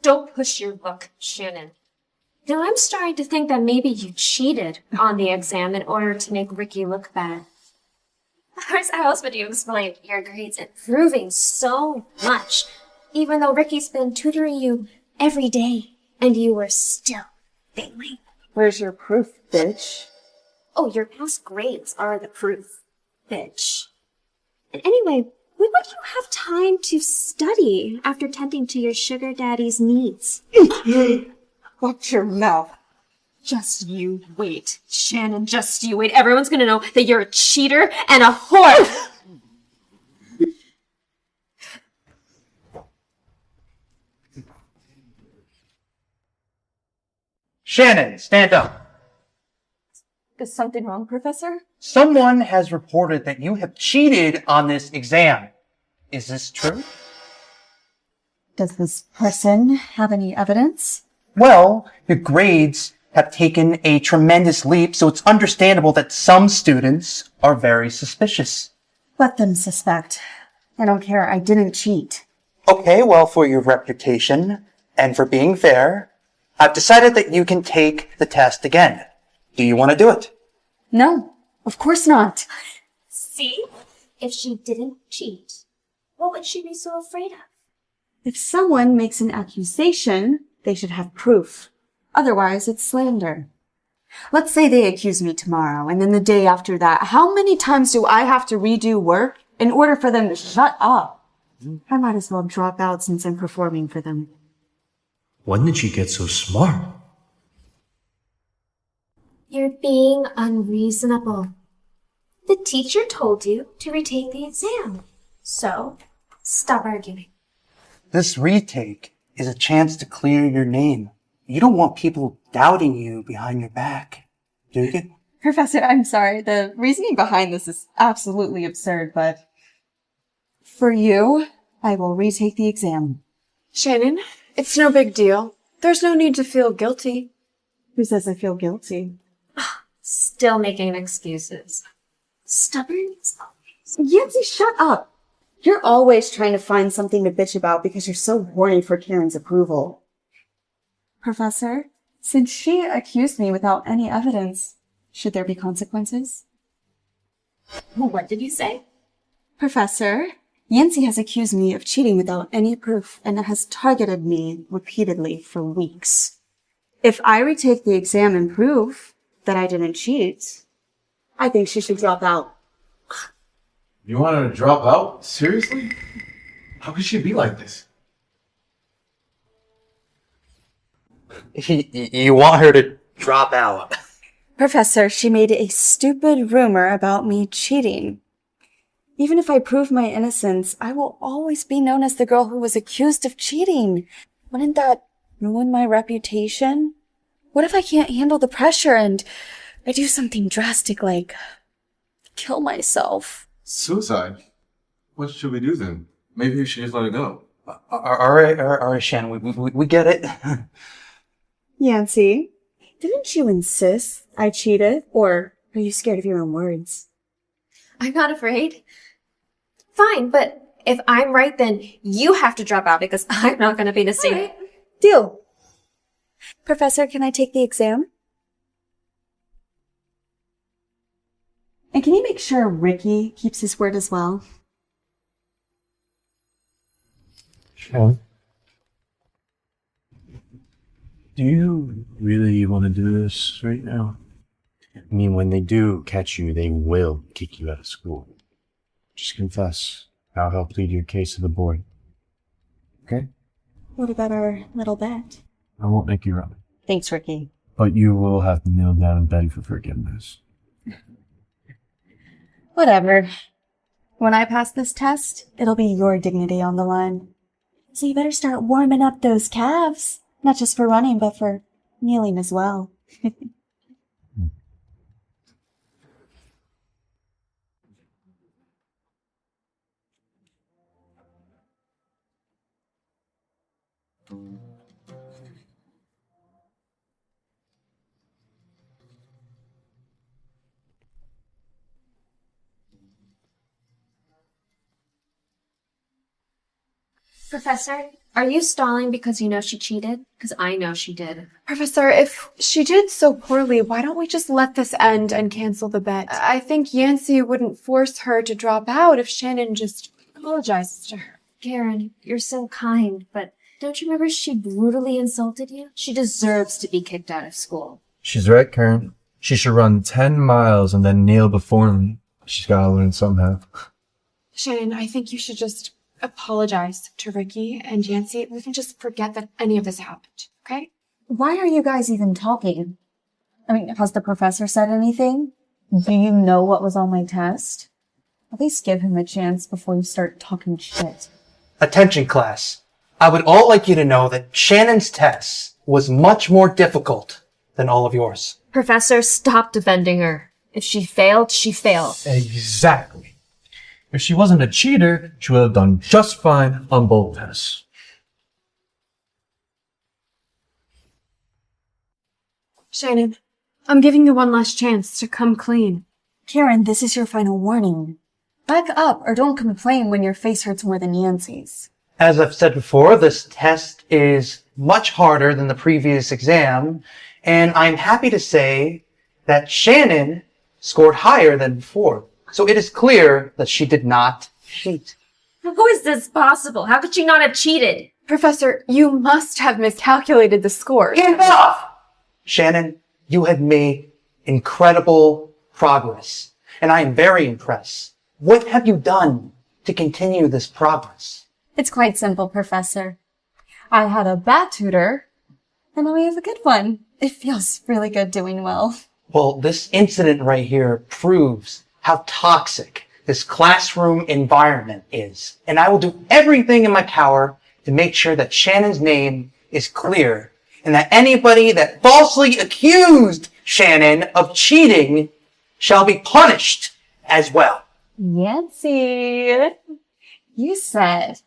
Don't push your luck, Shannon. Now I'm starting to think that maybe you cheated on the exam in order to make Ricky look bad. How else would you explain your grades improving so much, even though Ricky's been tutoring you every day and you were still failing? Where's your proof, bitch? Oh, your past grades are the proof, bitch. And anyway, when would you have time to study after tending to your sugar daddy's needs? Watch your mouth. Just you wait, Shannon, just you wait. Everyone's gonna know that you're a cheater and a whore! Shannon, stand up. Is something wrong, Professor? Someone has reported that you have cheated on this exam. Is this true? Does this person have any evidence? Well, your grades have taken a tremendous leap, so it's understandable that some students are very suspicious. Let them suspect. I don't care. I didn't cheat. Okay, well, for your reputation and for being fair, I've decided that you can take the test again. Do you want to do it? No, of course not. See? If she didn't cheat, what would she be so afraid of? If someone makes an accusation, they should have proof. Otherwise, it's slander. Let's say they accuse me tomorrow, and then the day after that. How many times do I have to redo work in order for them to shut up? I might as well drop out since I'm performing for them. When did she get so smart? You're being unreasonable. The teacher told you to retake the exam. So, stop arguing. This retake is a chance to clear your name. You don't want people doubting you behind your back, do you? Professor, I'm sorry. The reasoning behind this is absolutely absurd, but for you, I will retake the exam. Shannon, it's no big deal. There's no need to feel guilty. Who says I feel guilty? Still making excuses. Stubborn as always. Yancy, shut up! You're always trying to find something to bitch about because you're so horny for Karen's approval. Professor, since she accused me without any evidence, should there be consequences? What did you say? Professor, Yancy has accused me of cheating without any proof and has targeted me repeatedly for weeks. If I retake the exam and prove that I didn't cheat, I think she should drop out. You want her to drop out? Seriously? How could she be like this? You want her to drop out? Professor, she made a stupid rumor about me cheating. Even if I prove my innocence, I will always be known as the girl who was accused of cheating. Wouldn't that ruin my reputation? What if I can't handle the pressure and I do something drastic like kill myself? Suicide? What should we do then? Maybe we should just let it go. All right, Shannon, we get it. Yancy, didn't you insist I cheated, or are you scared of your own words? I'm not afraid. Fine, but if I'm right, then you have to drop out because I'm not going to be the same. All right. Deal. Professor, can I take the exam? And can you make sure Ricky keeps his word as well? Shannon? Do you really want to do this right now? I mean, when they do catch you, they will kick you out of school. Just confess. I'll help lead your case to the board. Okay? What about our little bet? I won't make you run. Thanks, Ricky. But you will have to kneel down and beg for forgiveness. Whatever. When I pass this test, it'll be your dignity on the line. So you better start warming up those calves. Not just for running, but for kneeling as well. Professor, are you stalling because you know she cheated? Because I know she did. Professor, if she did so poorly, why don't we just let this end and cancel the bet? I think Yancy wouldn't force her to drop out if Shannon just apologizes to her. Karen, you're so kind, but don't you remember she brutally insulted you? She deserves to be kicked out of school. She's right, Karen. She should run 10 miles and then kneel before me. She's gotta learn somehow. Shannon, I think you should just apologize to Ricky and Yancy. We can just forget that any of this happened, okay? Why are you guys even talking? I mean, has the professor said anything? Do you know what was on my test? At least give him a chance before you start talking shit. Attention, class. I would all like you to know that Shannon's test was much more difficult than all of yours. Professor, stop defending her. If she failed, she failed. Exactly. If she wasn't a cheater, she would have done just fine on both tests. Shannon, I'm giving you one last chance to come clean. Karen, this is your final warning. Back up or don't complain when your face hurts more than Yancy's. As I've said before, this test is much harder than the previous exam, and I'm happy to say that Shannon scored higher than before. So it is clear that she did not cheat. How is this possible? How could she not have cheated? Professor, you must have miscalculated the scores. Enough! Shannon, you had made incredible progress, and I am very impressed. What have you done to continue this progress? It's quite simple, Professor. I had a bad tutor, and now we have a good one. It feels really good doing well. Well, this incident right here proves how toxic this classroom environment is. And I will do everything in my power to make sure that Shannon's name is clear and that anybody that falsely accused Shannon of cheating shall be punished as well. Yancy, you said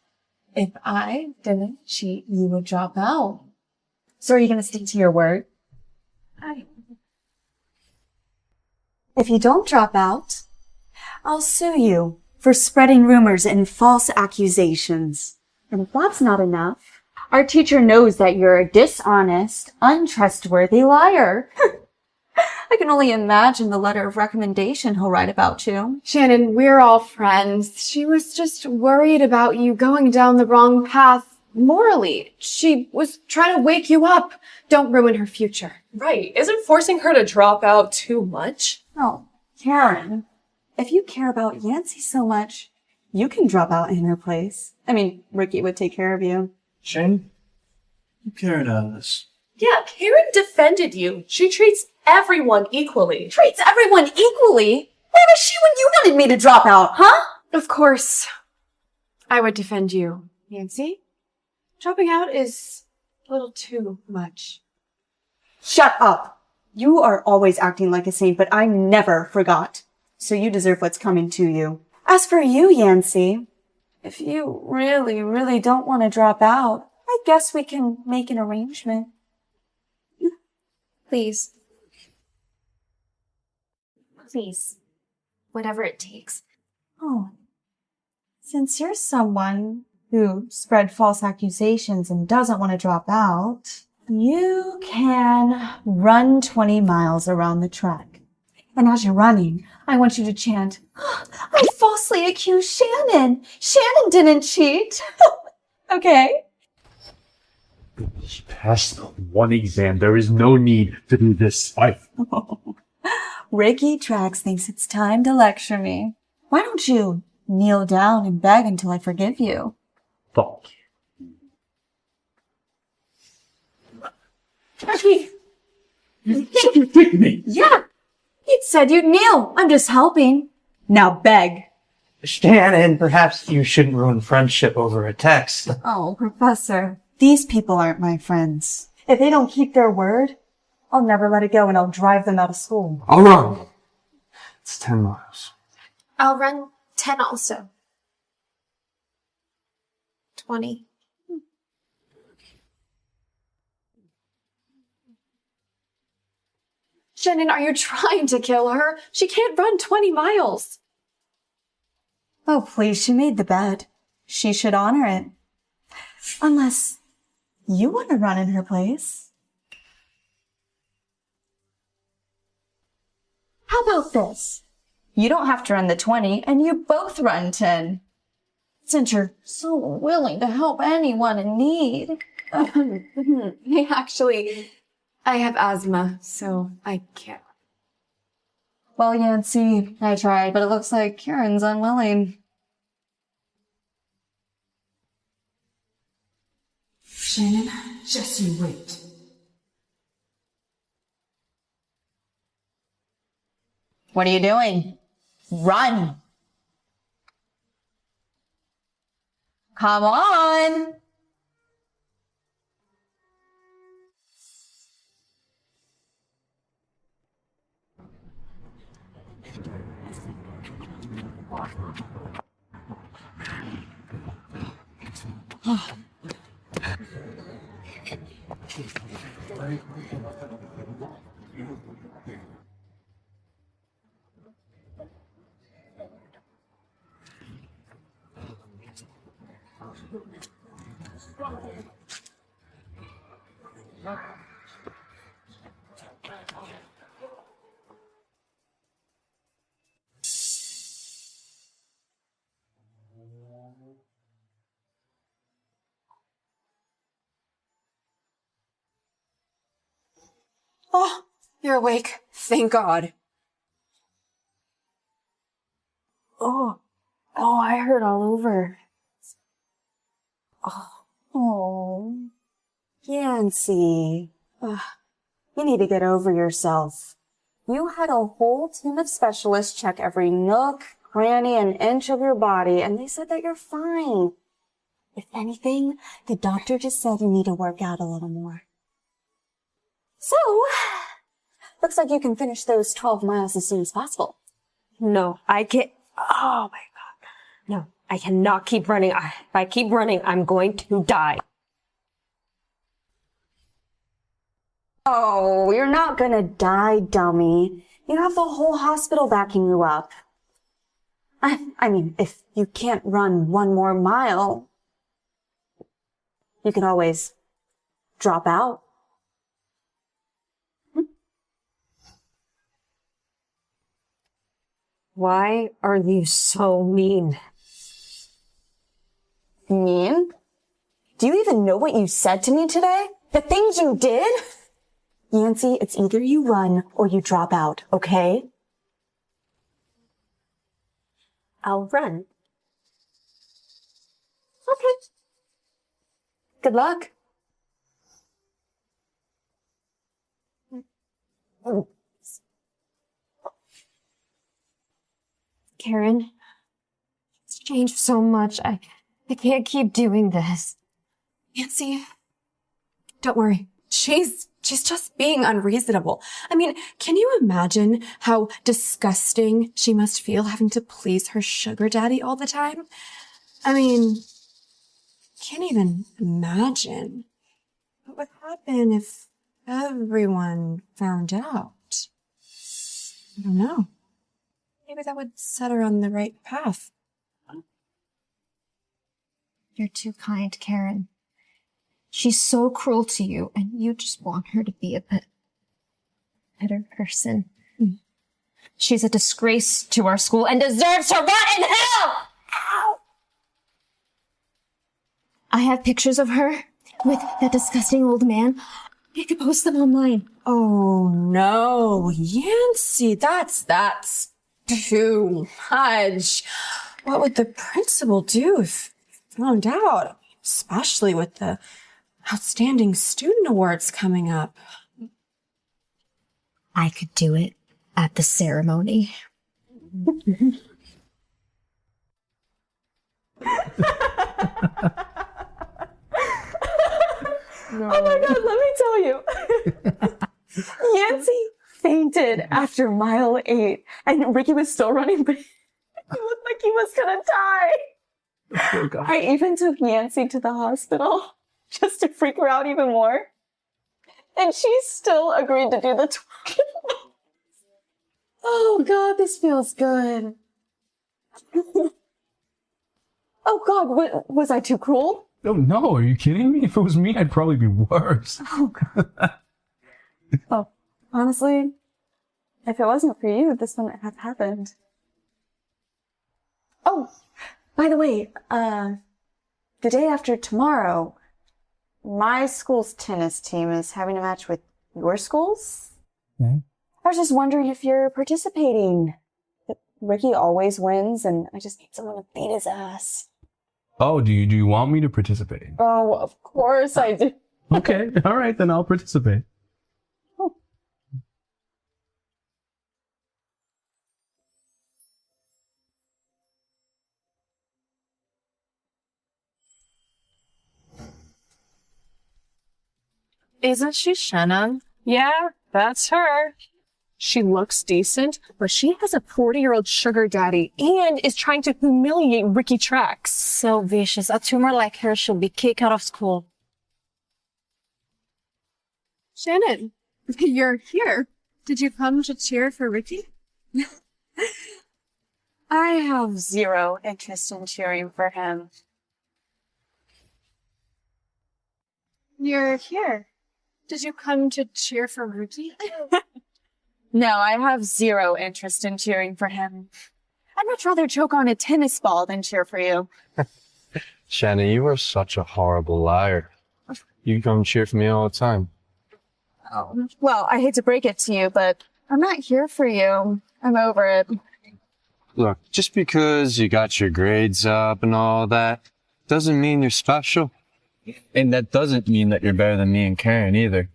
if I didn't cheat, you would drop out. So are you going to stick to your word? If you don't drop out, I'll sue you for spreading rumors and false accusations. And if that's not enough, our teacher knows that you're a dishonest, untrustworthy liar. I can only imagine the letter of recommendation he'll write about you. Shannon, we're all friends. She was just worried about you going down the wrong path morally. She was trying to wake you up. Don't ruin her future. Right. Isn't forcing her to drop out too much? Oh, Karen, if you care about Yancy so much, you can drop out in her place. I mean, Ricky would take care of you. Shane, you carried on this. Yeah, Karen defended you. She treats everyone equally. Treats everyone equally? Where was she when you wanted me to drop out, huh? Of course, I would defend you, Yancy. Dropping out is a little too much. Shut up. You are always acting like a saint, but I never forgot. So you deserve what's coming to you. As for you, Yancy, if you really, really don't want to drop out, I guess we can make an arrangement. Please. Please. Whatever it takes. Oh. Since you're someone who spread false accusations and doesn't want to drop out, you can run 20 miles around the track. And as you're running, I want you to chant, I falsely accused Shannon. Shannon didn't cheat. Okay? She passed one exam. There is no need to do this. Ricky Trax thinks it's time to lecture me. Why don't you kneel down and beg until I forgive you? Fuck. Ricky! You kicked me! Yeah! You said you'd kneel. I'm just helping. Now beg. Shannon, perhaps you shouldn't ruin friendship over a text. Oh, Professor. These people aren't my friends. If they don't keep their word, I'll never let it go and I'll drive them out of school. I'll run. It's 10 miles. I'll run 10 also. 20. Shannon, are you trying to kill her? She can't run 20 miles. Oh, please, she made the bet. She should honor it. Unless you want to run in her place. How about this? You don't have to run the 20, and you both run 10. Since you're so willing to help anyone in need. Actually, I have asthma, so I can't. Well, Yancy, I tried, but it looks like Karen's unwilling. Shannon, just you wait. What are you doing? Run! Come on! Oh, you're awake. Thank God. Oh, I hurt all over. Oh, Yancy. You need to get over yourself. You had a whole team of specialists check every nook, cranny, and inch of your body, and they said that you're fine. If anything, the doctor just said you need to work out a little more. So, looks like you can finish those 12 miles as soon as possible. No, I can't. Oh my God. No, I cannot keep running. If I keep running, I'm going to die. Oh, you're not gonna die, dummy. You have the whole hospital backing you up. I mean, if you can't run one more mile, you can always drop out. Why are you so mean? Mean? Do you even know what you said to me today? The things you did? Yancy, it's either you run or you drop out, okay? I'll run. Okay. Good luck. Karen, it's changed so much. I can't keep doing this. Yancy, don't worry. She's just being unreasonable. I mean, can you imagine how disgusting she must feel having to please her sugar daddy all the time? I mean, can't even imagine what would happen if everyone found out. I don't know. Maybe that would set her on the right path. You're too kind, Karen. She's so cruel to you, and you just want her to be a better person. She's a disgrace to our school and deserves to rot in hell! Ow! I have pictures of her with that disgusting old man. I could post them online. Oh no, Yancy, that's too much. What would the principal do if he found out? Especially with the outstanding student awards coming up. I could do it at the ceremony. No. Oh my God, let me tell you. Yancy fainted after mile 8, and Ricky was still running, but he looked like he was gonna die. I even took Yancy to the hospital just to freak her out even more. And she still agreed to do the 20. Oh God, this feels good. Oh God, was I too cruel? Oh, no, are you kidding me? If it was me, I'd probably be worse. Oh, God. Oh, honestly, if it wasn't for you, this wouldn't have happened. Oh, by the way, the day after tomorrow, my school's tennis team is having a match with your school's. Okay. I was just wondering if you're participating. Ricky always wins, and I just need someone to beat his ass. Oh, do you want me to participate? Oh, of course I do. Okay, all right, then I'll participate. Oh. Isn't she Shannon? Yeah, that's her. She looks decent, but she has a 40-year-old sugar daddy and is trying to humiliate Ricky Trax. So vicious. A tumor like her should be kicked out of school. Shannon, you're here. Did you come to cheer for Ricky? I have zero interest in cheering for him. You're here. Did you come to cheer for Ricky? No, I have zero interest in cheering for him. I'd much rather choke on a tennis ball than cheer for you. Shannon, you are such a horrible liar. You come cheer for me all the time. Oh. Well, I hate to break it to you, but I'm not here for you. I'm over it. Look, just because you got your grades up and all that, doesn't mean you're special. And that doesn't mean that you're better than me and Karen either.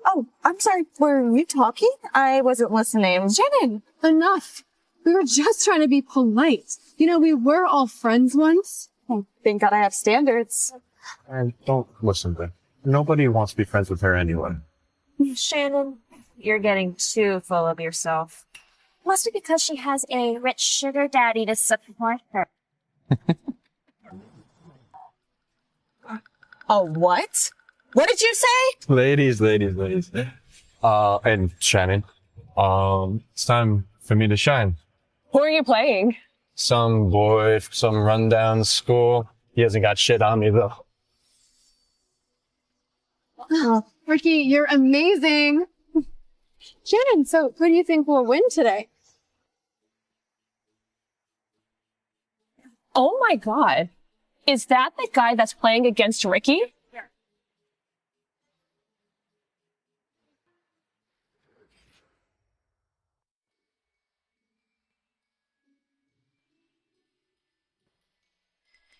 Oh, I'm sorry. Were you talking? I wasn't listening. Shannon, enough. We were just trying to be polite. You know, we were all friends once. Oh, thank God I have standards. And don't listen to her. Nobody wants to be friends with her anyway. Shannon, you're getting too full of yourself. Must be because she has a rich sugar daddy to support her. A what? What did you say? Ladies. And Shannon, it's time for me to shine. Who are you playing? Some boy from some rundown school. He hasn't got shit on me, though. Oh, Ricky, you're amazing. Shannon, so who do you think will win today? Oh my God. Is that the guy that's playing against Ricky?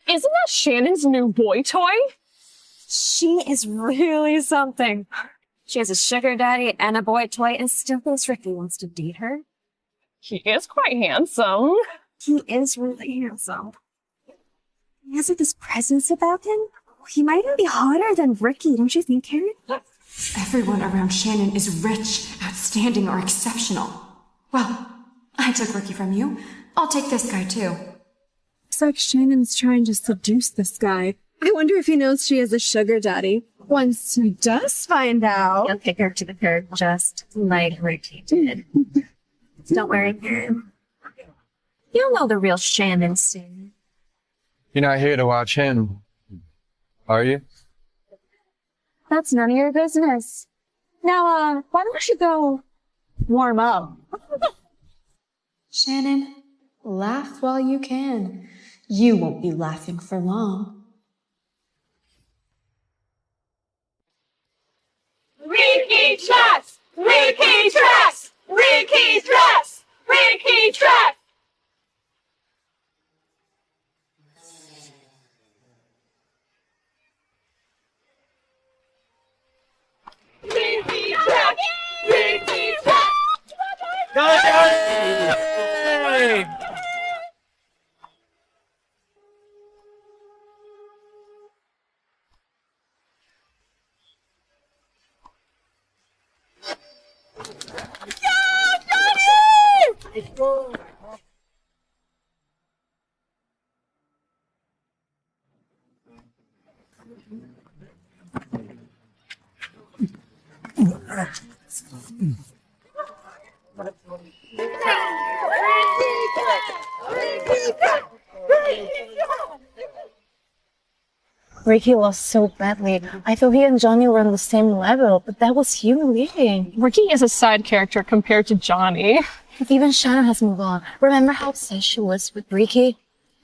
Isn't that Shannon's new boy toy? She is really something. She has a sugar daddy and a boy toy and still thinks Ricky wants to date her. He is quite handsome. He is really handsome. He has like this presence about him. He might even be hotter than Ricky, don't you think, Karen? Everyone around Shannon is rich, outstanding, or exceptional. Well, I took Ricky from you. I'll take this guy too. Looks like Shannon's trying to seduce this guy. I wonder if he knows she has a sugar daddy. Once he does find out... He'll kick her to the curb just like Ricky did. Don't worry, Karen. You'll know the real Shannon soon. You're not here to watch him, are you? That's none of your business. Now, why don't you go warm up? Shannon, laugh while you can. You won't be laughing for long. Ricky Trax! Ricky Trax! Ricky Trax! Ricky Trax! Ricky Trax! Ricky Trax! Hey! Ricky lost so badly. I thought he and Johnny were on the same level, but that was humiliating. Ricky is a side character compared to Johnny. Even Shannon has moved on. Remember how obsessed she was with Ricky?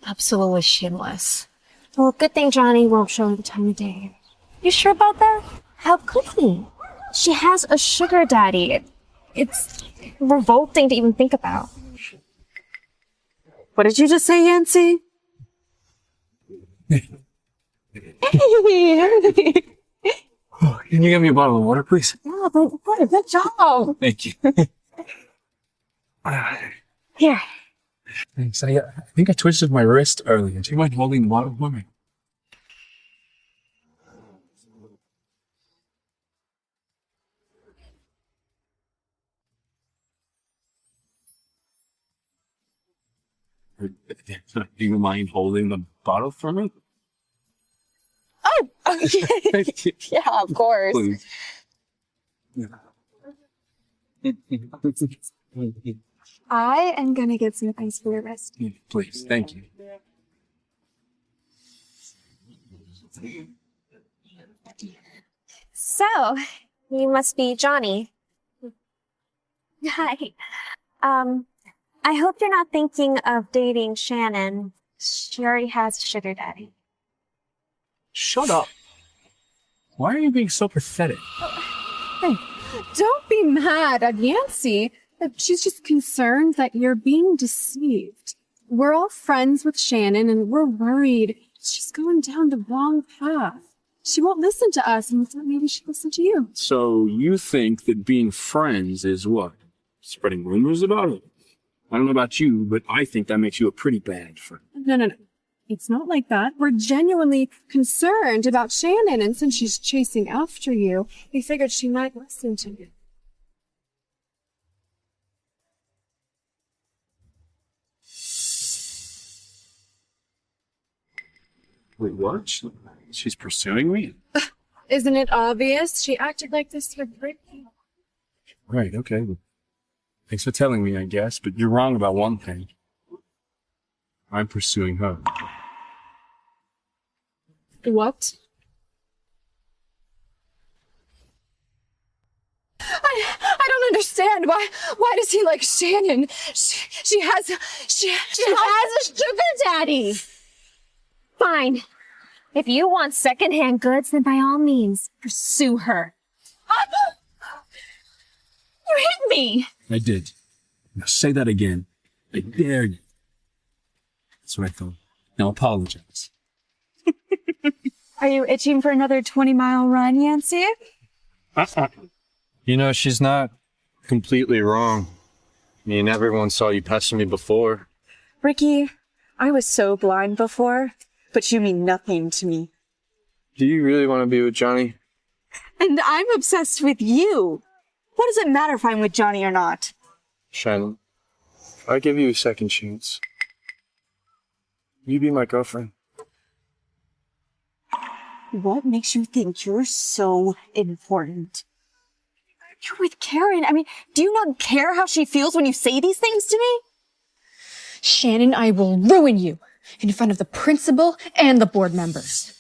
Absolutely shameless. Well, good thing Johnny won't show the time of day. You sure about that? How could he? She has a sugar daddy. It's revolting to even think about. What did you just say, Yancy? Can you get me a bottle of water, please? Yeah, but what a good job. Thank you. Here. Thanks. I think I twisted my wrist earlier. Do you mind holding the bottle for me? Do you mind holding the bottle for me? Oh, okay. Yeah, of course. Please. I am gonna get some ice for your wrist. Please, thank you. So, you must be Johnny. Hi. I hope you're not thinking of dating Shannon. She already has a sugar daddy. Shut up. Why are you being so pathetic? Hey, don't be mad at Yancy. She's just concerned that you're being deceived. We're all friends with Shannon and we're worried she's going down the wrong path. She won't listen to us and we thought maybe she'd listen to you. So you think that being friends is what? Spreading rumors about it? I don't know about you, but I think that makes you a pretty bad friend. No. It's not like that. We're genuinely concerned about Shannon, and since she's chasing after you, we figured she might listen to you. Wait, what? She's pursuing me? Isn't it obvious? She acted like this with Ricky. Right, okay. Thanks for telling me, I guess, but you're wrong about one thing. I'm pursuing her. What? I don't understand. Why does he like Shannon? She has a sugar daddy. Fine. If you want secondhand goods, then by all means, pursue her. You hit me! I did. Now say that again. I dare you. That's what I thought. Now apologize. Are you itching for another 20-mile run, Yancy? You know, she's not completely wrong. I mean, everyone saw you pester me before. Ricky, I was so blind before, but you mean nothing to me. Do you really want to be with Johnny? And I'm obsessed with you. What does it matter if I'm with Johnny or not? Shannon, if I give you a second chance, will you be my girlfriend? What makes you think you're so important? You're with Karen. I mean, do you not care how she feels when you say these things to me? Shannon, I will ruin you in front of the principal and the board members.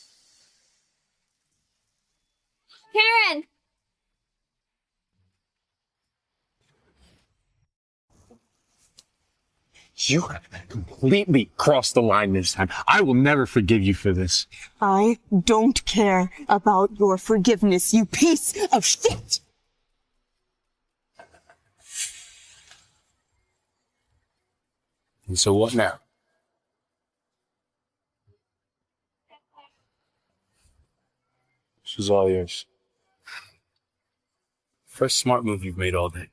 Karen! You have completely crossed the line this time. I will never forgive you for this. I don't care about your forgiveness, you piece of shit! And so what now? This is all yours. First smart move you've made all day.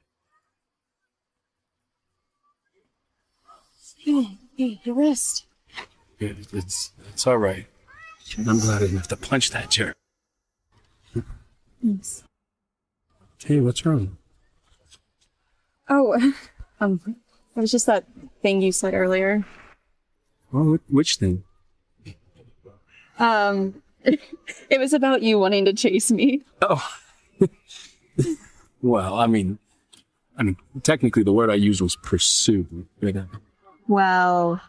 Hey, your wrist. Yeah, it's all right. I'm glad I didn't have to punch that jerk. Thanks. Hey, what's wrong? Oh, it was just that thing you said earlier. Well, which thing? It was about you wanting to chase me. Oh. Well, I mean, technically the word I used was pursue. Well,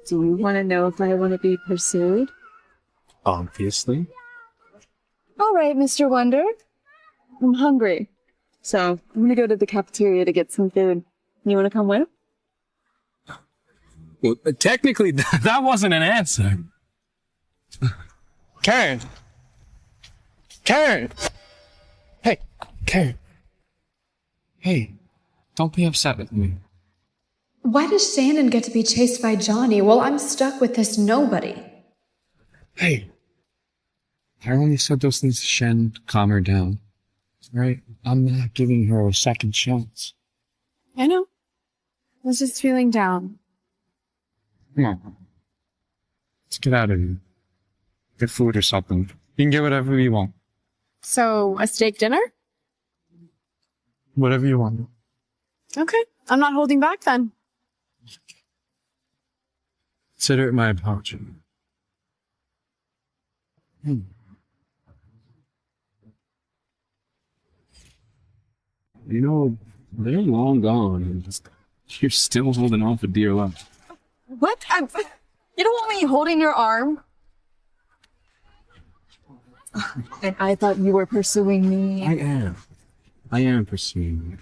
do you want to know if I want to be pursued? Obviously. All right, Mr. Wonder. I'm hungry. So I'm gonna go to the cafeteria to get some food. You wanna come with? Well, technically, that wasn't an answer. Karen! Karen! Hey, Karen. Hey, don't be upset with me. Why does Shannon get to be chased by Johnny while I'm stuck with this nobody? Hey, I only said those things to Shannon to calm her down. Right? I'm not giving her a second chance. I know. I was just feeling down. Come on. Let's get out of here. Get food or something. You can get whatever you want. So, a steak dinner? Whatever you want. Okay. I'm not holding back then. Consider it my apology. You know, they're long gone, and you're still holding on for dear life. What? You don't want me holding your arm? And I thought you were pursuing me. I am pursuing you.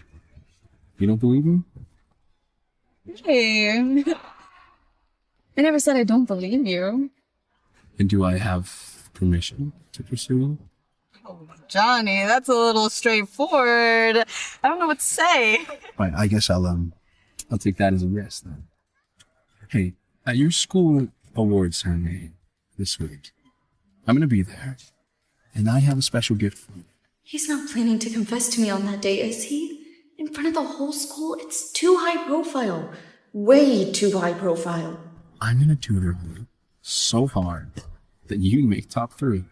You don't believe me? Hey. I never said I don't believe you. And do I have permission to pursue you? Oh, Johnny, that's a little straightforward. I don't know what to say. Right, I guess I'll take that as a yes then. Hey, at your school awards ceremony this week, I'm gonna be there, and I have a special gift for you. He's not planning to confess to me on that day, is he? In front of the whole school? It's too high profile. Way too high profile. I'm gonna tutor you so hard that you can make top 3.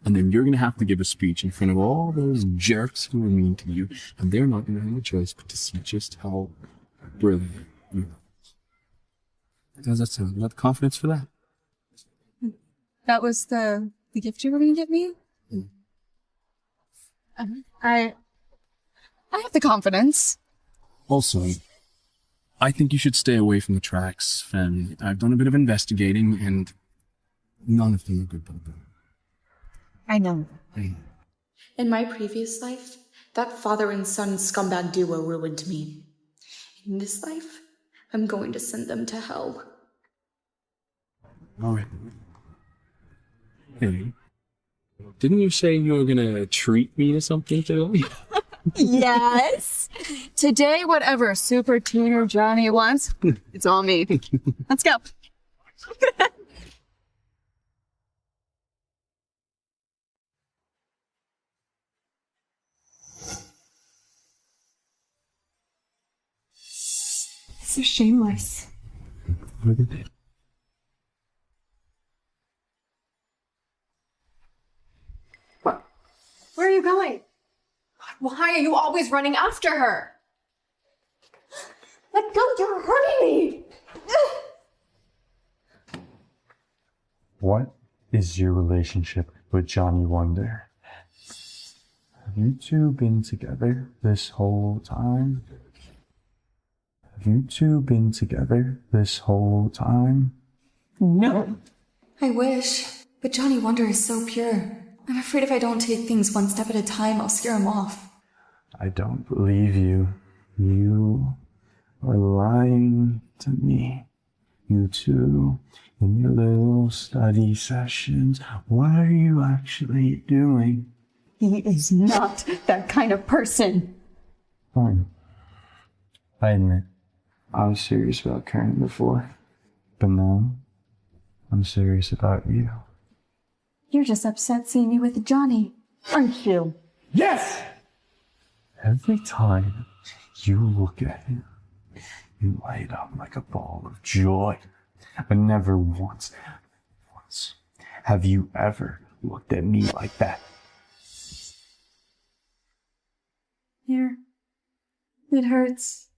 And then you're gonna have to give a speech in front of all those jerks who are mean to you, and they're not gonna have a choice but to see just how brilliant you are. Does that sound? You got the confidence for that? That was the gift you were going to get me? I have the confidence. Also, I think you should stay away from the tracks, family. I've done a bit of investigating, and none of them are good people. I know. In my previous life, that father and son scumbag duo ruined me. In this life, I'm going to send them to hell. All right. Hey, didn't you say you were gonna treat me to something today? Yes. Today, whatever Super Tuner Johnny wants, it's all me. Let's go. So shameless. Look at it. Where are you going? Why are you always running after her? Let go, you're hurting me! What is your relationship with Johnny Wonder? Have you two been together this whole time? Have you two been together this whole time? No. I wish, but Johnny Wonder is so pure. I'm afraid if I don't take things one step at a time, I'll scare him off. I don't believe you. You are lying to me. You two, in your little study sessions, what are you actually doing? He is not that kind of person. Fine. I admit, I was serious about Karen before, but now I'm serious about you. You're just upset seeing me with Johnny, aren't you? Yes! Every time you look at him, you light up like a ball of joy. But never once have you ever looked at me like that. Here. It hurts,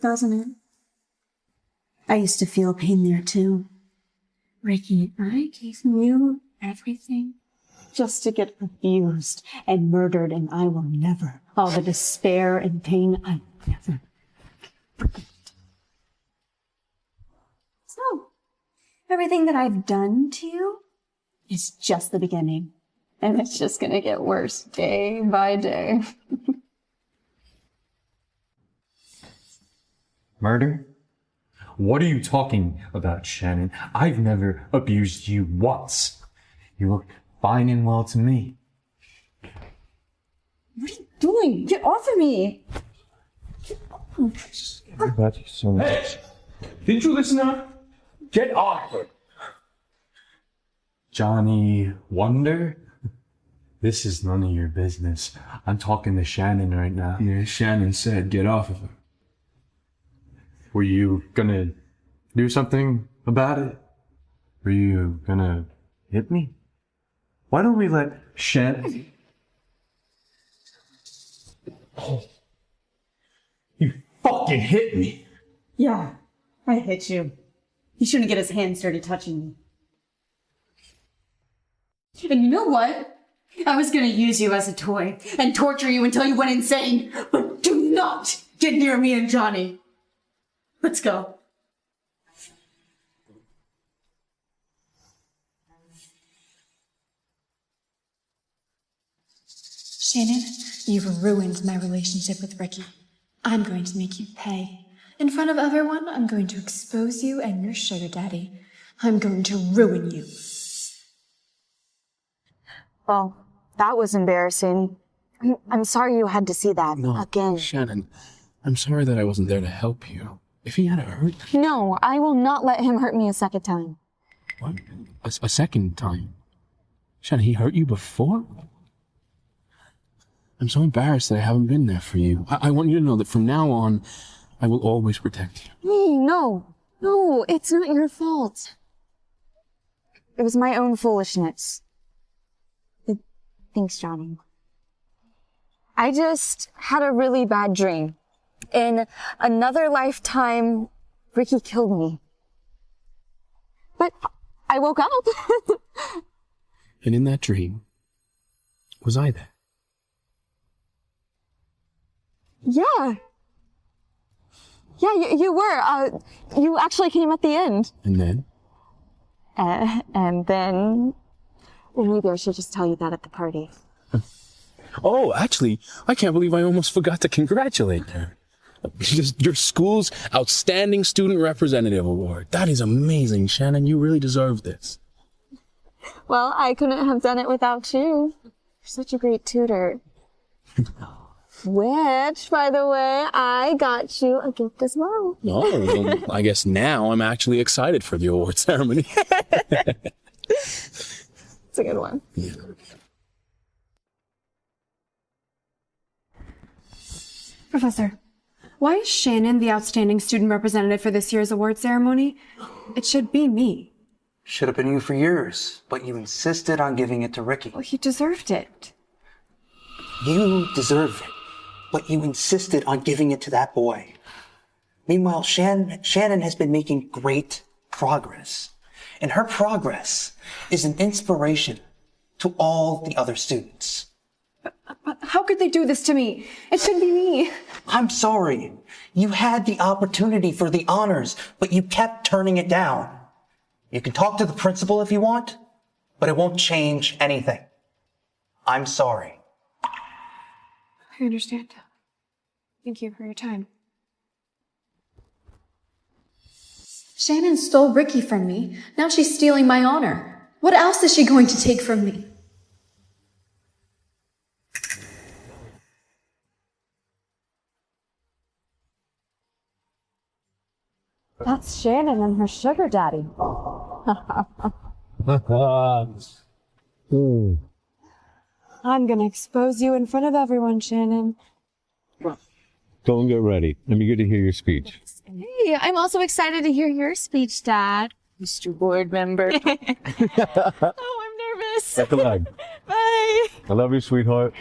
doesn't it? I used to feel pain there too. Ricky, I gave you everything Just to get abused and murdered, and I will never. All the despair and pain, I will never forget. So, everything that I've done to you, is just the beginning. And it's just gonna get worse day by day. Murder? What are you talking about, Shannon? I've never abused you once. You look fine and well to me. What are you doing? Get off of me! I got you so much. Hey! Didn't you listen to her? Get off her! Johnny Wonder? This is none of your business. I'm talking to Shannon right now. Yeah, Shannon said get off of her. Were you gonna do something about it? Were you gonna hit me? Why don't we let Shannon... Oh. You fucking hit me! Yeah, I hit you. He shouldn't get his hands dirty touching me. And you know what? I was gonna use you as a toy and torture you until you went insane. But do not get near me and Johnny. Let's go. Shannon, you've ruined my relationship with Ricky. I'm going to make you pay. In front of everyone, I'm going to expose you and your sugar daddy. I'm going to ruin you. Well, that was embarrassing. I'm sorry you had to see that again. Shannon, I'm sorry that I wasn't there to help you. If he had hurt you... No, I will not let him hurt me a second time. What? A second time? Shannon, he hurt you before? I'm so embarrassed that I haven't been there for you. I want you to know that from now on, I will always protect you. No, it's not your fault. It was my own foolishness. Thanks, Johnny. I just had a really bad dream. In another lifetime, Ricky killed me. But I woke up. And in that dream, was I there? Yeah. Yeah, you were. You actually came at the end. And then? And then... Well, maybe I should just tell you that at the party. Oh, actually, I can't believe I almost forgot to congratulate her. Your school's Outstanding Student Representative Award. That is amazing, Shannon. You really deserve this. Well, I couldn't have done it without you. You're such a great tutor. Which, by the way, I got you a gift as well. Oh, well, I guess now I'm actually excited for the award ceremony. It's a good one. Yeah. Professor, why is Shannon the outstanding student representative for this year's award ceremony? It should be me. Should have been you for years, but you insisted on giving it to Ricky. Well, he deserved it. You deserve it, but you insisted on giving it to that boy. Meanwhile, Shannon has been making great progress. And her progress is an inspiration to all the other students. But how could they do this to me? It should be me. I'm sorry. You had the opportunity for the honors, but you kept turning it down. You can talk to the principal if you want, but it won't change anything. I'm sorry. I understand. Thank you for your time. Shannon stole Ricky from me. Now she's stealing my honor. What else is she going to take from me? That's Shannon and her sugar daddy. I'm gonna expose you in front of everyone, Shannon. Go and get ready. Let me get to hear your speech. Hey, I'm also excited to hear your speech, Dad. Mr. Board Member. Oh, I'm nervous. Back a leg. Bye. I love you, sweetheart.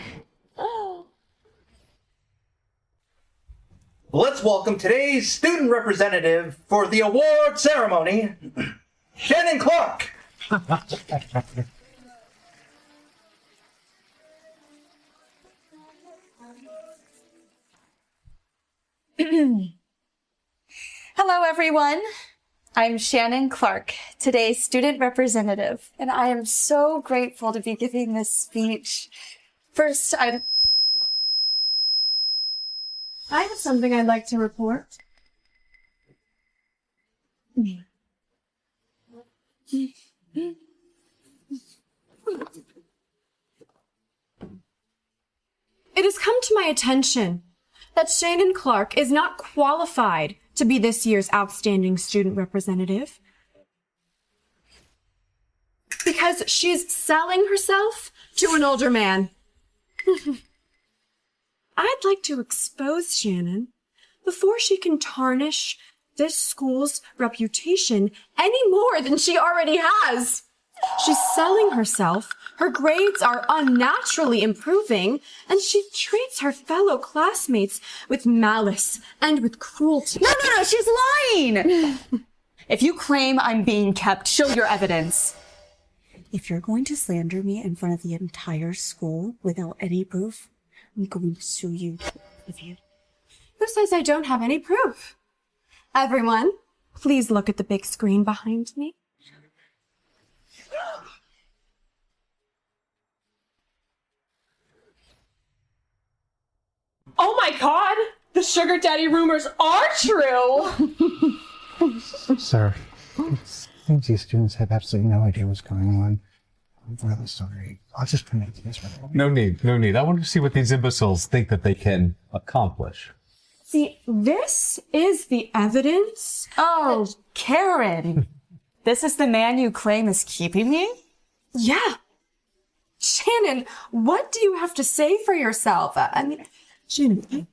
Let's welcome today's student representative for the award ceremony, Shannon Clark. Hello, everyone. I'm Shannon Clark, today's student representative, and I am so grateful to be giving this speech. First, I have something I'd like to report. It has come to my attention that Shannon Clark is not qualified to be this year's outstanding student representative because she's selling herself to an older man. I'd like to expose Shannon before she can tarnish this school's reputation any more than she already has. She's selling herself, her grades are unnaturally improving, and she treats her fellow classmates with malice and with cruelty. No, she's lying! If you claim I'm being kept, show your evidence. If you're going to slander me in front of the entire school without any proof, I'm going to sue you. Who says I don't have any proof? Everyone, please look at the big screen behind me. Oh my god! The sugar daddy rumors are true! Sir, it seems these students have absolutely no idea what's going on. I'm really sorry. I'll just permit this one. No need. I want to see what these imbeciles think that they can accomplish. See, this is the evidence. Oh, Karen. This is the man you claim is keeping me? Yeah. Shannon, what do you have to say for yourself? I mean, Shannon, I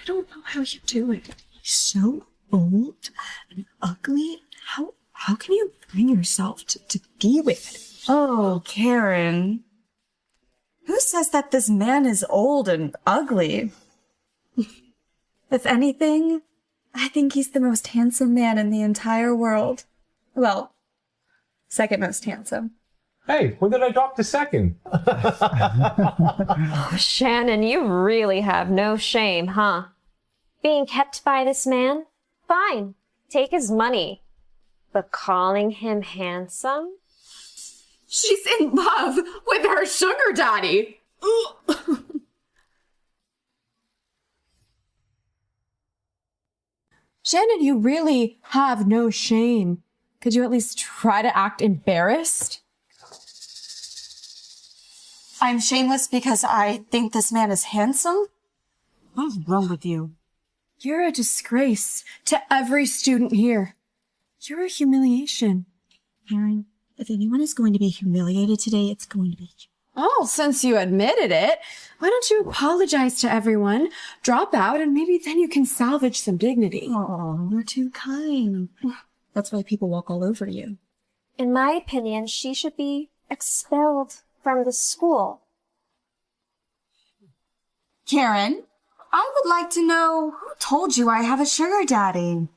don't know how you do it. He's so old and ugly. How can you bring yourself to be with him? Oh, Karen. Who says that this man is old and ugly? If anything, I think he's the most handsome man in the entire world. Well, second most handsome. Hey, when did I drop to second? Oh, Shannon, you really have no shame, huh? Being kept by this man? Fine, take his money. But calling him handsome? She's in love with her sugar daddy. Shannon, you really have no shame. Could you at least try to act embarrassed? I'm shameless because I think this man is handsome? What's wrong with you? You're a disgrace to every student here. You're a humiliation. Karen, if anyone is going to be humiliated today, it's going to be you. Oh, since you admitted it, why don't you apologize to everyone, drop out, and maybe then you can salvage some dignity. Oh, you're too kind. That's why people walk all over you. In my opinion, she should be expelled from the school. Karen, I would like to know who told you I have a sugar daddy.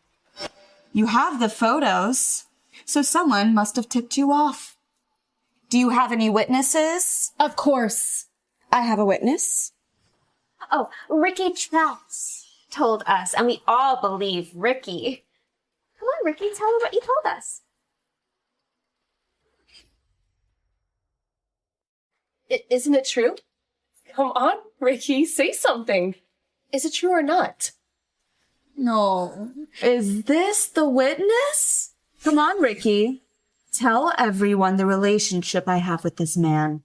You have the photos, so someone must have tipped you off. Do you have any witnesses? Of course. I have a witness. Oh, Ricky Trax told us, and we all believe Ricky. Come on, Ricky, tell me what you told us. Isn't it true? Come on, Ricky, say something. Is it true or not? No. Is this the witness? Come on, Ricky. Tell everyone the relationship I have with this man.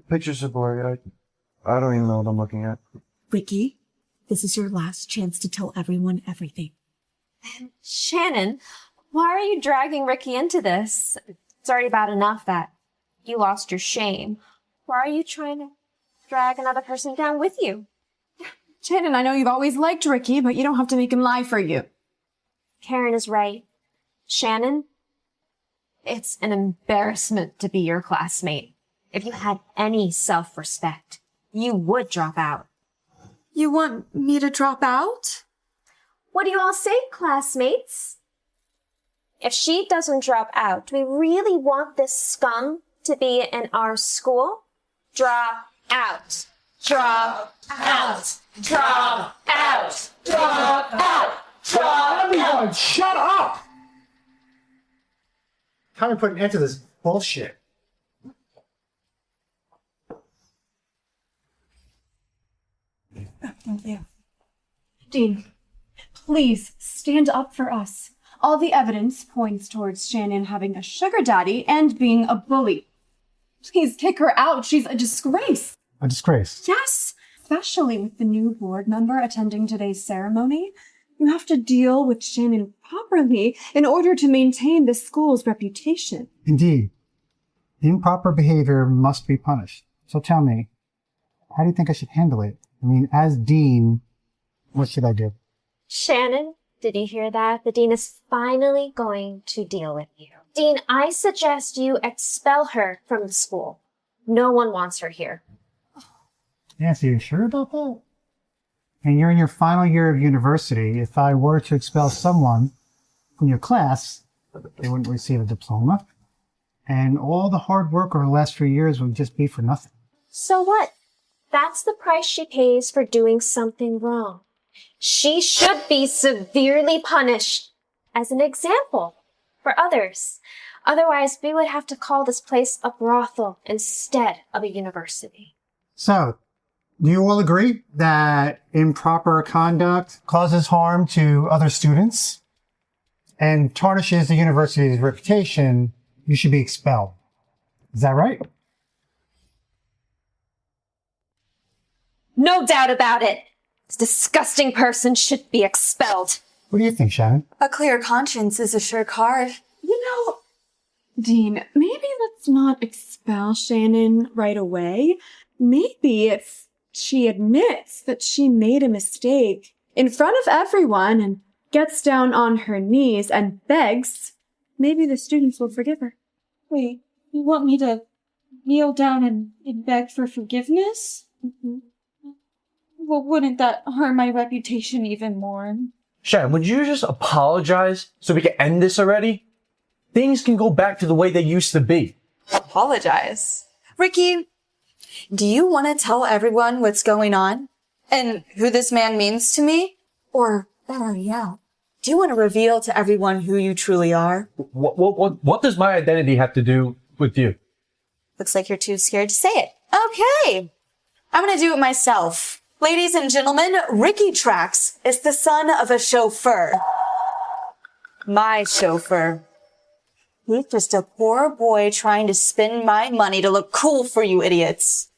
Pictures are blurry. I don't even know what I'm looking at. Ricky, this is your last chance to tell everyone everything. Shannon, why are you dragging Ricky into this? It's already bad enough that you lost your shame. Why are you trying to drag another person down with you? Shannon, I know you've always liked Ricky, but you don't have to make him lie for you. Karen is right. Shannon, it's an embarrassment to be your classmate. If you had any self-respect, you would drop out. You want me to drop out? What do you all say, classmates? If she doesn't drop out, do we really want this scum to be in our school? Drop out. Drop out. Drop out. Drop out. Everyone, shut up! Time to put an end to this bullshit. Thank you. Dean, please stand up for us. All the evidence points towards Shannon having a sugar daddy and being a bully. Please kick her out. She's a disgrace. A disgrace? Yes, especially with the new board member attending today's ceremony. You have to deal with Shannon properly in order to maintain the school's reputation. Indeed. Improper behavior must be punished. So tell me, how do you think I should handle it? I mean, as dean, what should I do? Shannon, did you hear that? The dean is finally going to deal with you. Dean, I suggest you expel her from the school. No one wants her here. Nancy, are you sure about that? And you're in your final year of university. If I were to expel someone from your class, they wouldn't receive a diploma. And all the hard work over the last 3 years would just be for nothing. So what? That's the price she pays for doing something wrong. She should be severely punished as an example for others. Otherwise, we would have to call this place a brothel instead of a university. So, do you all agree that improper conduct causes harm to other students and tarnishes the university's reputation? You should be expelled. Is that right? No doubt about it. This disgusting person should be expelled. What do you think, Shannon? A clear conscience is a sure card. You know, Dean, maybe let's not expel Shannon right away. Maybe if she admits that she made a mistake in front of everyone and gets down on her knees and begs, maybe the students will forgive her. Wait, you want me to kneel down and beg for forgiveness? Mm-hmm. Well, wouldn't that harm my reputation even more? Shannon, would you just apologize so we can end this already? Things can go back to the way they used to be. Apologize. Ricky, do you want to tell everyone what's going on? And who this man means to me? Or better yet, do you want to reveal to everyone who you truly are? What does my identity have to do with you? Looks like you're too scared to say it. Okay. I'm going to do it myself. Ladies and gentlemen, Ricky Trax is the son of a chauffeur. My chauffeur. He's just a poor boy trying to spend my money to look cool for you idiots.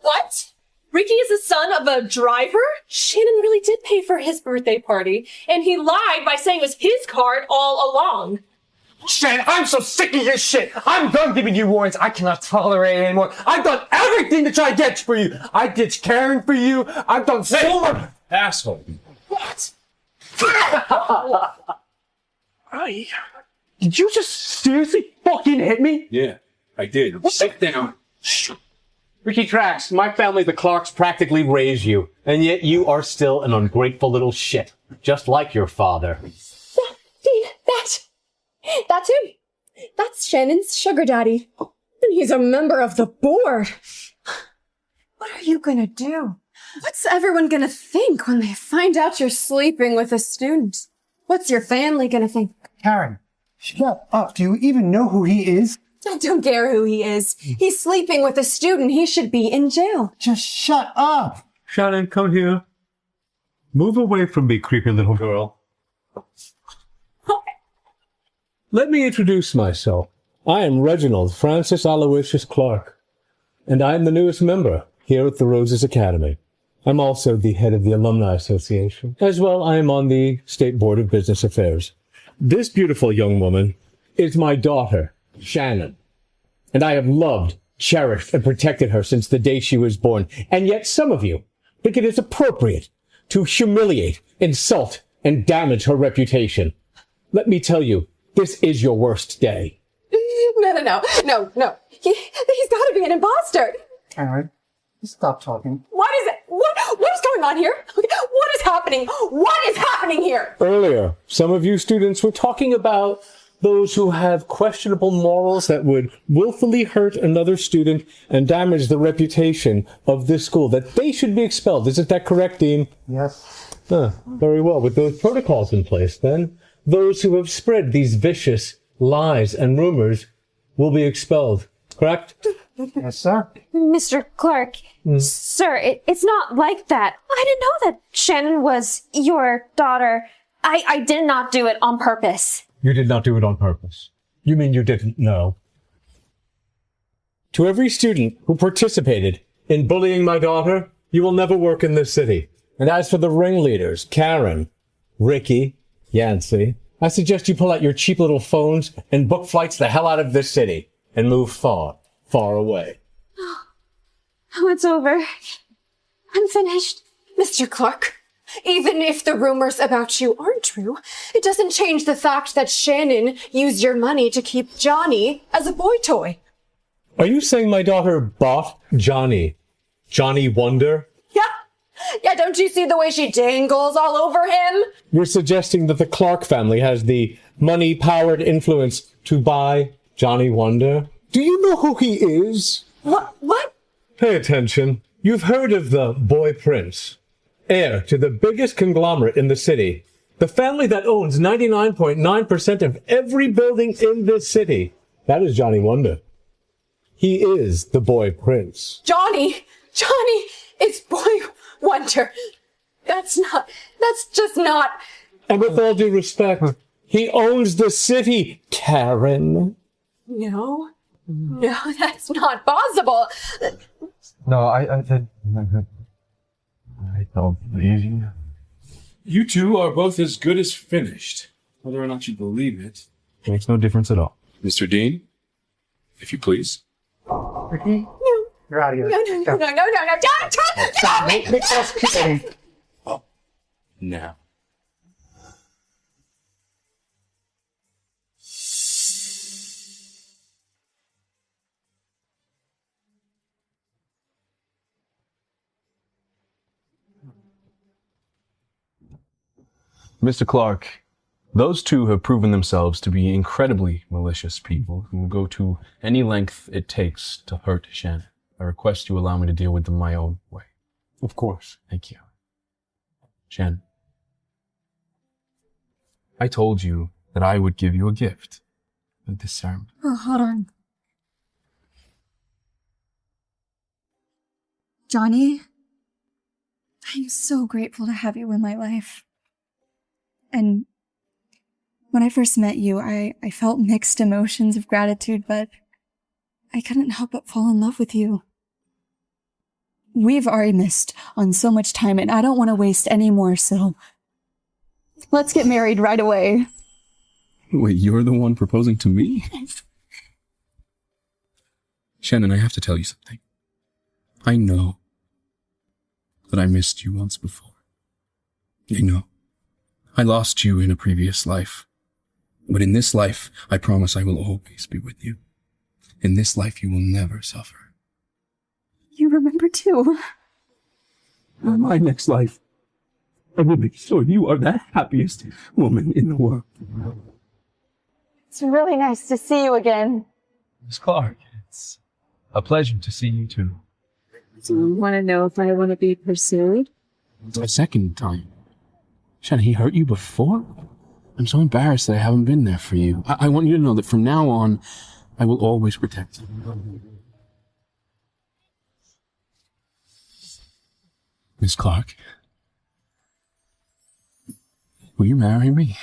What? Ricky is the son of a driver? Shannon really did pay for his birthday party, and he lied by saying it was his card all along. Shannon, I'm so sick of your shit. I'm done giving you warnings. I cannot tolerate it anymore. I've done everything to try to get for you. I ditched Karen for you. I've done so much. Asshole. What? Did you just seriously fucking hit me? Yeah, I did. Sit down. Ricky Trax, my family, the Clarks, practically raised you, and yet you are still an ungrateful little shit, just like your father. Dean, that's him. That's Shannon's sugar daddy. And he's a member of the board. What are you gonna do? What's everyone gonna think when they find out you're sleeping with a student? What's your family gonna think? Karen, shut up. Do you even know who he is? I don't care who he is. He's sleeping with a student. He should be in jail. Just shut up. Shannon, come here. Move away from me, creepy little girl. Let me introduce myself. I am Reginald Francis Aloysius Clark, and I am the newest member here at the Roses Academy. I'm also the head of the Alumni Association. As well, I am on the State Board of Business Affairs. This beautiful young woman is my daughter, Shannon, and I have loved, cherished, and protected her since the day she was born. And yet some of you think it is appropriate to humiliate, insult, and damage her reputation. Let me tell you, this is your worst day. No. He's got to be an imposter. Karen, stop talking. What is it? What is going on here? What is happening? What is happening here? Earlier, some of you students were talking about those who have questionable morals that would willfully hurt another student and damage the reputation of this school, that they should be expelled. Isn't that correct, Dean? Yes. Very well. With those protocols in place, then, those who have spread these vicious lies and rumors will be expelled, correct? Yes, sir. Mr. Clark, sir, it's not like that. I didn't know that Shannon was your daughter. I did not do it on purpose. You did not do it on purpose. You mean you didn't know? To every student who participated in bullying my daughter, you will never work in this city. And as for the ringleaders, Karen, Ricky, Yancey, I suggest you pull out your cheap little phones and book flights the hell out of this city and move far, far away. Oh, it's over. I'm finished. Mr. Clark, even if the rumors about you aren't true, it doesn't change the fact that Shannon used your money to keep Johnny as a boy toy. Are you saying my daughter bought Johnny Wonder? Yeah, don't you see the way she dangles all over him? You're suggesting that the Clark family has the money-powered influence to buy Johnny Wonder? Do you know who he is? What? Pay attention. You've heard of the boy prince, heir to the biggest conglomerate in the city, the family that owns 99.9% of every building in this city. That is Johnny Wonder. He is the boy prince. Johnny is boy wonder. That's just not. And with all due respect, he owns the city, Karen. No, that's not possible. No, I don't believe you. You two are both as good as finished. Whether or not you believe it makes no difference at all. Mr. Dean, if you please. Ricky? No. You're out of here. No. Don't Make us kidding. Now. Mr. Clark, those two have proven themselves to be incredibly malicious people who will go to any length it takes to hurt Shannon. I request you allow me to deal with them my own way. Of course. Thank you. Shannon, I told you that I would give you a gift at this ceremony. Oh, hold on. Johnny, I'm so grateful to have you in my life. And when I first met you, I felt mixed emotions of gratitude, but I couldn't help but fall in love with you. We've already missed on so much time, and I don't want to waste any more, so let's get married right away. Wait, you're the one proposing to me? Shannon, I have to tell you something. I know that I missed you once before. I know. I lost you in a previous life. But in this life, I promise I will always be with you. In this life, you will never suffer. You remember too. In my next life, I will make sure you are the happiest woman in the world. It's really nice to see you again. Miss Clark, it's a pleasure to see you too. Do you want to know if I want to be pursued? It's my second time. Shannon, he hurt you before? I'm so embarrassed that I haven't been there for you. I want you to know that from now on, I will always protect you. Miss Clark, will you marry me?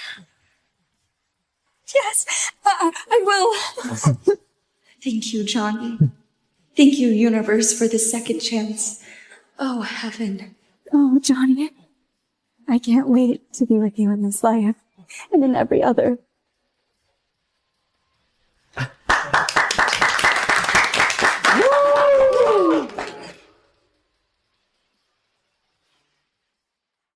Yes, I will. Thank you, Johnny. Thank you, universe, for the second chance. Oh, heaven. Oh, Johnny. I can't wait to be with you in this life and in every other.